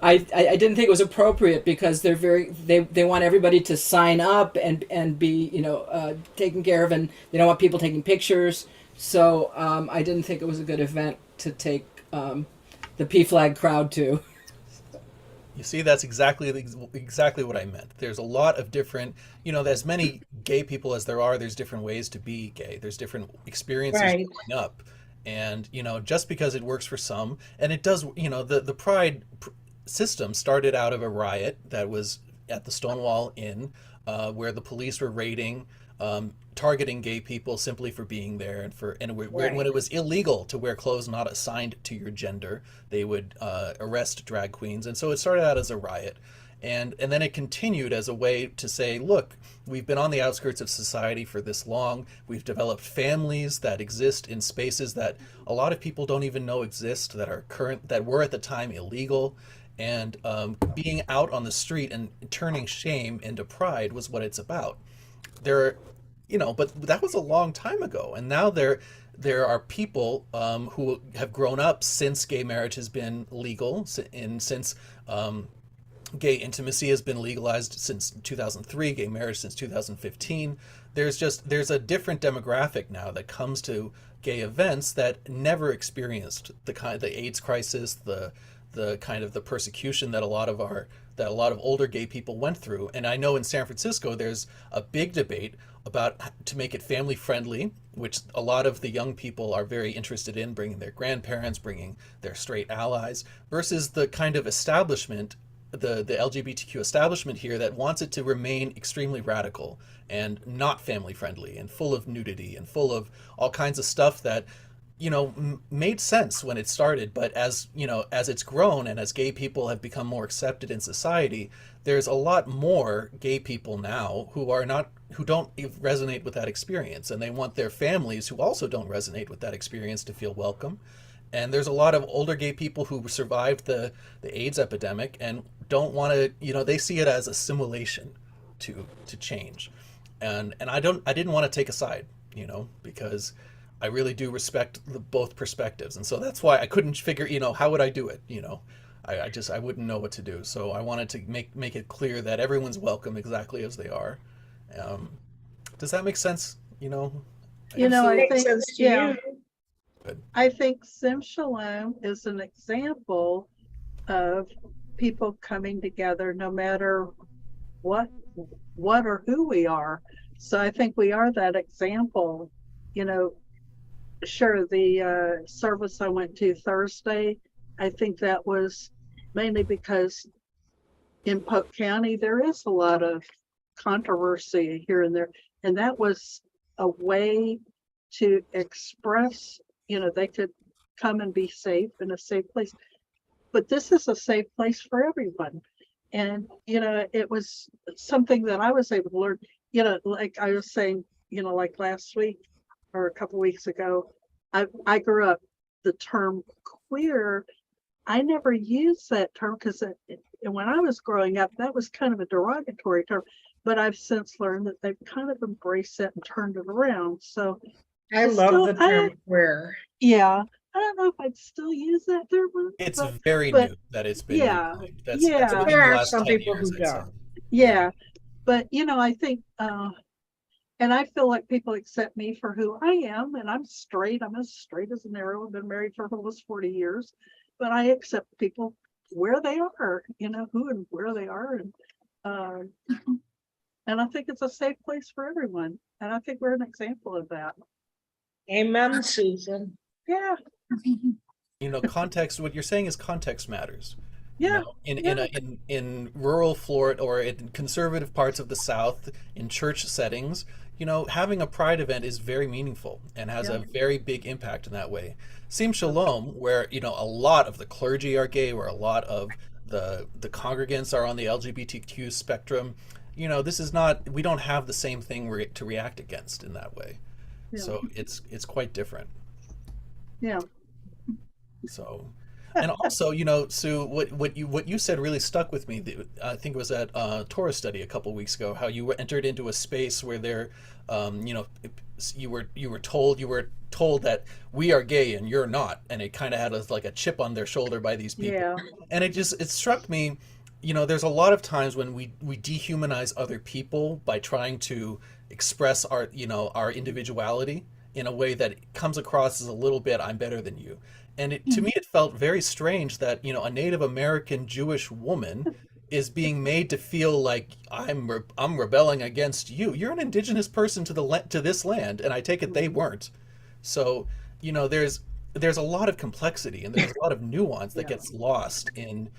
I didn't think it was appropriate because they want everybody to sign up and be taken care of, and they don't want people taking pictures. So I didn't think it was a good event to take the PFLAG crowd to. You see, that's exactly what I meant. There's a lot of different, there's many gay people as there are. There's different ways to be gay. There's different experiences Right. growing up, and just because it works for some, and it does, the Pride system started out of a riot that was at the Stonewall Inn, where the police were raiding, targeting gay people simply for being there, and when Right. it was illegal to wear clothes not assigned to your gender, they would arrest drag queens, and so it started out as a riot. And then it continued as a way to say, look, we've been on the outskirts of society for this long. We've developed families that exist in spaces that a lot of people don't even know exist, that were at the time illegal. And being out on the street and turning shame into pride was what it's about. There, but that was a long time ago, and now there are people who have grown up since gay marriage has been legal, and since gay intimacy has been legalized since 2003, gay marriage since 2015. There's a different demographic now that comes to gay events that never experienced the AIDS crisis, the kind of the persecution that a lot of older gay people went through. And I know in San Francisco there's a big debate about to make it family friendly, which a lot of the young people are very interested in, bringing their grandparents, bringing their straight allies, versus the kind of establishment, the LGBTQ establishment here, that wants it to remain extremely radical and not family friendly and full of nudity and full of all kinds of stuff that made sense when it started, but as it's grown and as gay people have become more accepted in society, there's a lot more gay people now who don't resonate with that experience, and they want their families who also don't resonate with that experience to feel welcome. And there's a lot of older gay people who survived the AIDS epidemic and don't want to, they see it as assimilation to change. And I didn't want to take a side, because I really do respect both perspectives. And so that's why I couldn't figure, how would I do it? I wouldn't know what to do. So I wanted to make it clear that everyone's welcome exactly as they are. Um, does that make sense? I You guess. know, I Makes think, sense to yeah, you. Good. I think Sim Shalom is an example of people coming together no matter what or who we are. So I think we are that example. You know, sure, the service I went to Thursday, I think that was mainly because in Polk County there is a lot of controversy here and there, and that was a way to express, they could come and be safe in a safe place. But this is a safe place for everyone. And, it was something that I was able to learn, like I was saying, like last week or a couple weeks ago, I grew up, the term queer, I never used that term because when I was growing up, that was kind of a derogatory term. But I've since learned that they've kind of embraced it and turned it around. So I love the term queer. yeah, I don't know if I'd still use that term, It's but, very but new that it's been yeah, reclaimed. That's yeah, within There the are last some 10 people years, who I'd say. don't. yeah. But I think, and I feel like people accept me for who I am, and I'm straight. I'm as straight as an arrow. I've been married for almost 40 years, but I accept people where they are, who and where they are, uh, and I think it's a safe place for everyone. And I think we're an example of that. Amen, Susan. Yeah, Context, what you're saying is context matters. yeah, In rural Florida or in conservative parts of the South, in church settings, having a pride event is very meaningful and has a very big impact in that way. Sim Shalom, where a lot of the clergy are gay, where a lot of the congregants are on the LGBTQ spectrum, this is not, we don't have the same thing to react against in that way. yeah, So it's quite different. yeah. So, and also, Sue, what you said really stuck with me. I think it was at Torah study a couple weeks ago. How you entered into a space where you were told that we are gay and you're not, and it kind of had like a chip on their shoulder by these people. Yeah. And it struck me. There's a lot of times when we dehumanize other people by trying to express our individuality, in a way that comes across as a little bit, I'm better than you. And to me, it felt very strange that, a Native American Jewish woman is being made to feel like I'm rebelling against you. You're an indigenous person to this land, and I take it they weren't. So, there's a lot of complexity and there's a lot of nuance that gets lost in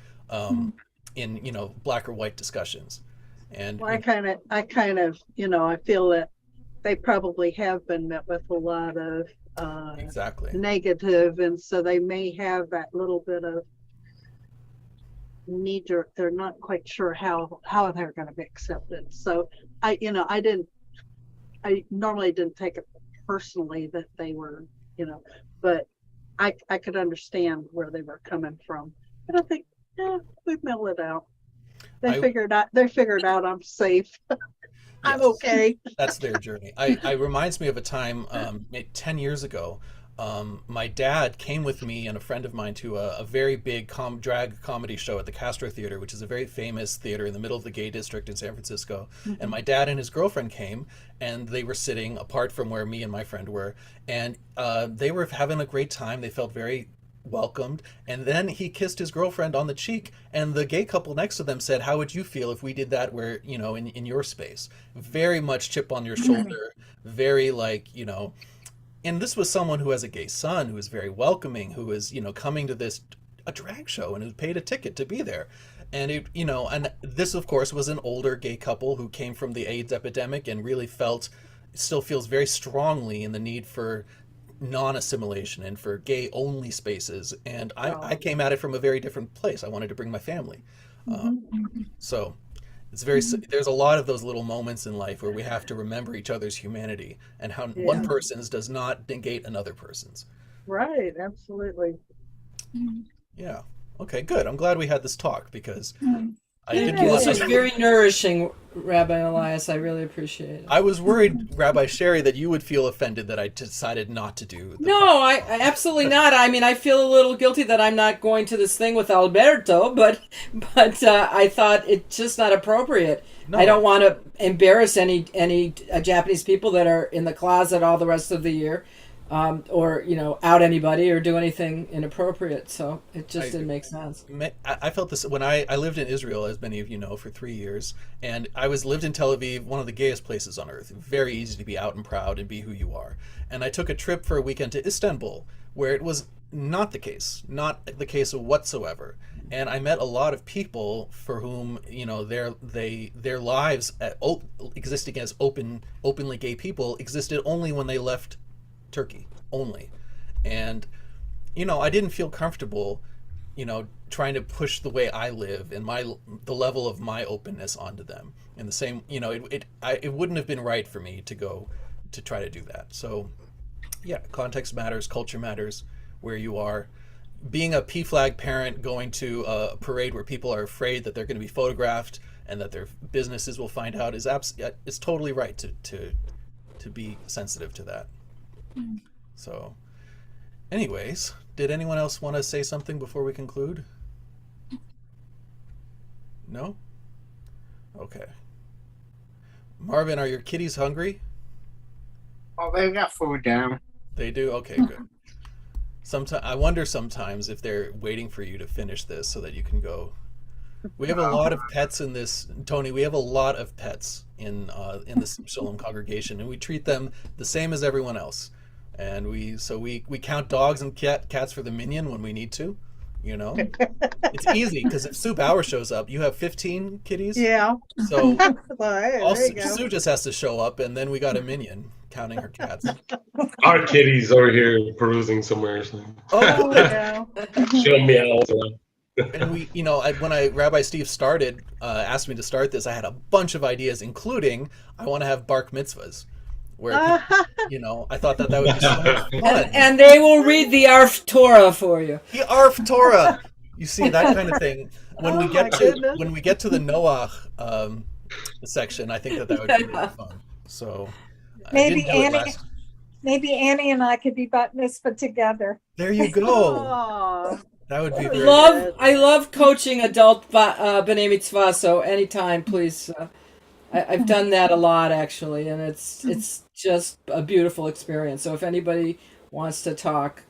black or white discussions. And well, I kind of, I feel that they probably have been met with a lot of exactly negative, and so they may have that little bit of knee jerk. They're not quite sure how they're going to be accepted. So I normally didn't take it personally that they were, but I could understand where they were coming from. And I think, we've mellowed it out. They figured out I'm safe. I'm okay. That's their journey. It reminds me of a time 10 years ago. My dad came with me and a friend of mine to a very big drag comedy show at the Castro Theater, which is a very famous theater in the middle of the gay district in San Francisco. Mm-hmm. And my dad and his girlfriend came, and they were sitting apart from where me and my friend were. And they were having a great time. They felt very welcomed. And then he kissed his girlfriend on the cheek, and the gay couple next to them said, "How would you feel if we did that where, in your space?" Very much chip on your shoulder, very and this was someone who has a gay son, who is very welcoming, who is, coming to a drag show and who paid a ticket to be there. And and this of course was an older gay couple who came from the AIDS epidemic and really still feels very strongly in the need for non-assimilation and for gay only spaces. And I came at it from a very different place. I wanted to bring my family. So it's there's a lot of those little moments in life where we have to remember each other's humanity and how one person's does not negate another person's. Right. Absolutely. Yeah. Okay, good. I'm glad we had this talk because this was very nourishing, Rabbi Elias. I really appreciate it. I was worried, Rabbi Sherry, that you would feel offended that I decided not to do. I absolutely not. I mean, I feel a little guilty that I'm not going to this thing with Alberto, but I thought it's just not appropriate. No. I don't want to embarrass any Japanese people that are in the closet all the rest of the year. Or out anybody or do anything inappropriate. So it just didn't make sense. I felt this when I lived in Israel, as many of you know, for 3 years, and I lived in Tel Aviv, one of the gayest places on earth. Very easy to be out and proud and be who you are. And I took a trip for a weekend to Istanbul, where it was not the case whatsoever. And I met a lot of people for whom their lives existing as openly gay people existed only when they left Turkey only. And I didn't feel comfortable trying to push the way I live and the level of my openness onto them in the same it wouldn't have been right for me to go to try to do that. So context matters, culture matters, where you are. Being a PFLAG parent going to a parade where people are afraid that they're going to be photographed and that their businesses will find out it's totally right to be sensitive to that. So, anyways, did anyone else want to say something before we conclude? No? Okay. Marvin, are your kitties hungry? Oh, they got food down. They do? Okay, good. I wonder sometimes if they're waiting for you to finish this so that you can go. We have a lot of pets in this, Tony. We have a lot of pets in the Shalom congregation, and we treat them the same as everyone else. And we count dogs and cats for the minyan when we need to. It's easy because if Sue Bauer shows up, you have 15 kitties. Yeah. So Sue just has to show up, and then we got a minyan counting her cats. Our kitties are here perusing somewhere. So. Oh, yeah. She'll meow. And when Rabbi Steve asked me to start this, I had a bunch of ideas, including I want to have bar mitzvahs, where I thought that would be so much fun. And they will read the Arf Torah for you. The Arf Torah, you see, that kind of thing. When we get to the Noah section, I think that would be really fun. So maybe Annie and I could be bat mitzvah together. There you go. That would be very I love coaching adult B'nai Mitzvah, so anytime, please. I've done that a lot, actually, and it's just a beautiful experience. So if anybody wants to talk,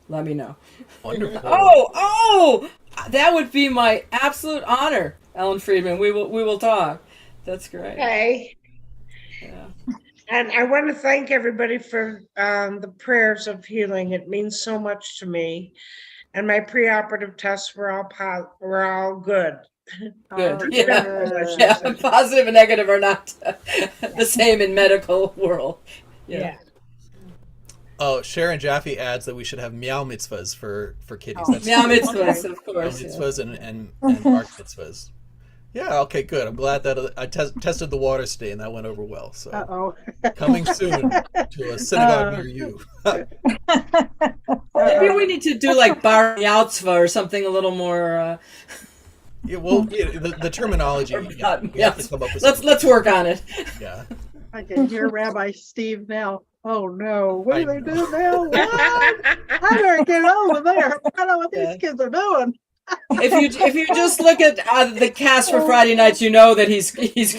let me know. Wonderful. Oh, that would be my absolute honor, Ellen Friedman. We will talk. That's great. Okay. Yeah. And I want to thank everybody for the prayers of healing. It means so much to me. And my preoperative tests were all good. Good. Oh, Yeah. good. Yeah. Positive and negative are not the same in medical world. Yeah. Oh, Sharon Jaffe adds that we should have meow mitzvahs for kitties. Oh. That's Meow mitzvahs, Okay. of meow course. mitzvahs and bark mitzvahs. Yeah, okay, good. I'm glad that I tested the water today and that went over well. So Uh-oh. coming soon to a synagogue near you. Maybe we need to do like bar mitzvah or something a little more. Yeah, well, the terminology. Yeah, we have to come up with Let's work on it. Yeah. I can hear Rabbi Steve now. Oh no, what do I they know. do now? What? I better get over there. I know what these kids are doing. If you just look at the cast for Friday nights, you know that he's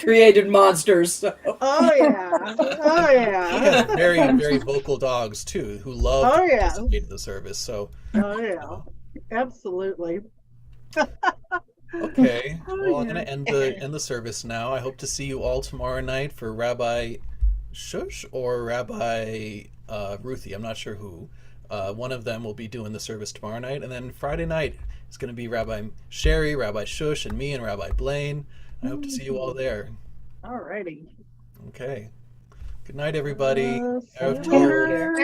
created monsters. So. Oh yeah. Oh He yeah. has very, very vocal dogs too, who love Oh, to yeah. participate in the service. So Oh yeah. Absolutely. okay, Oh, well, I'm yeah. going to end the service now. I hope to see you all tomorrow night for Rabbi Shush or Rabbi Ruthie. I'm not sure who. One of them will be doing the service tomorrow night, and then Friday night is going to be Rabbi Sherry, Rabbi Shush, and me and Rabbi Blaine. I hope to see you all there. All righty. Okay. Good night, everybody. See you Erev later.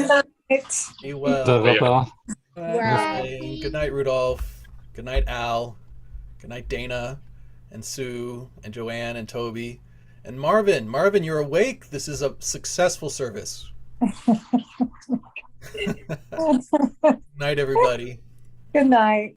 Tov. It's Be well. Tודה Blaine. Good night, Rudolph. Good night, Al. Good night, Dana and Sue and Joanne and Toby and Marvin. Marvin, you're awake. This is a successful service. Night, everybody. Good night.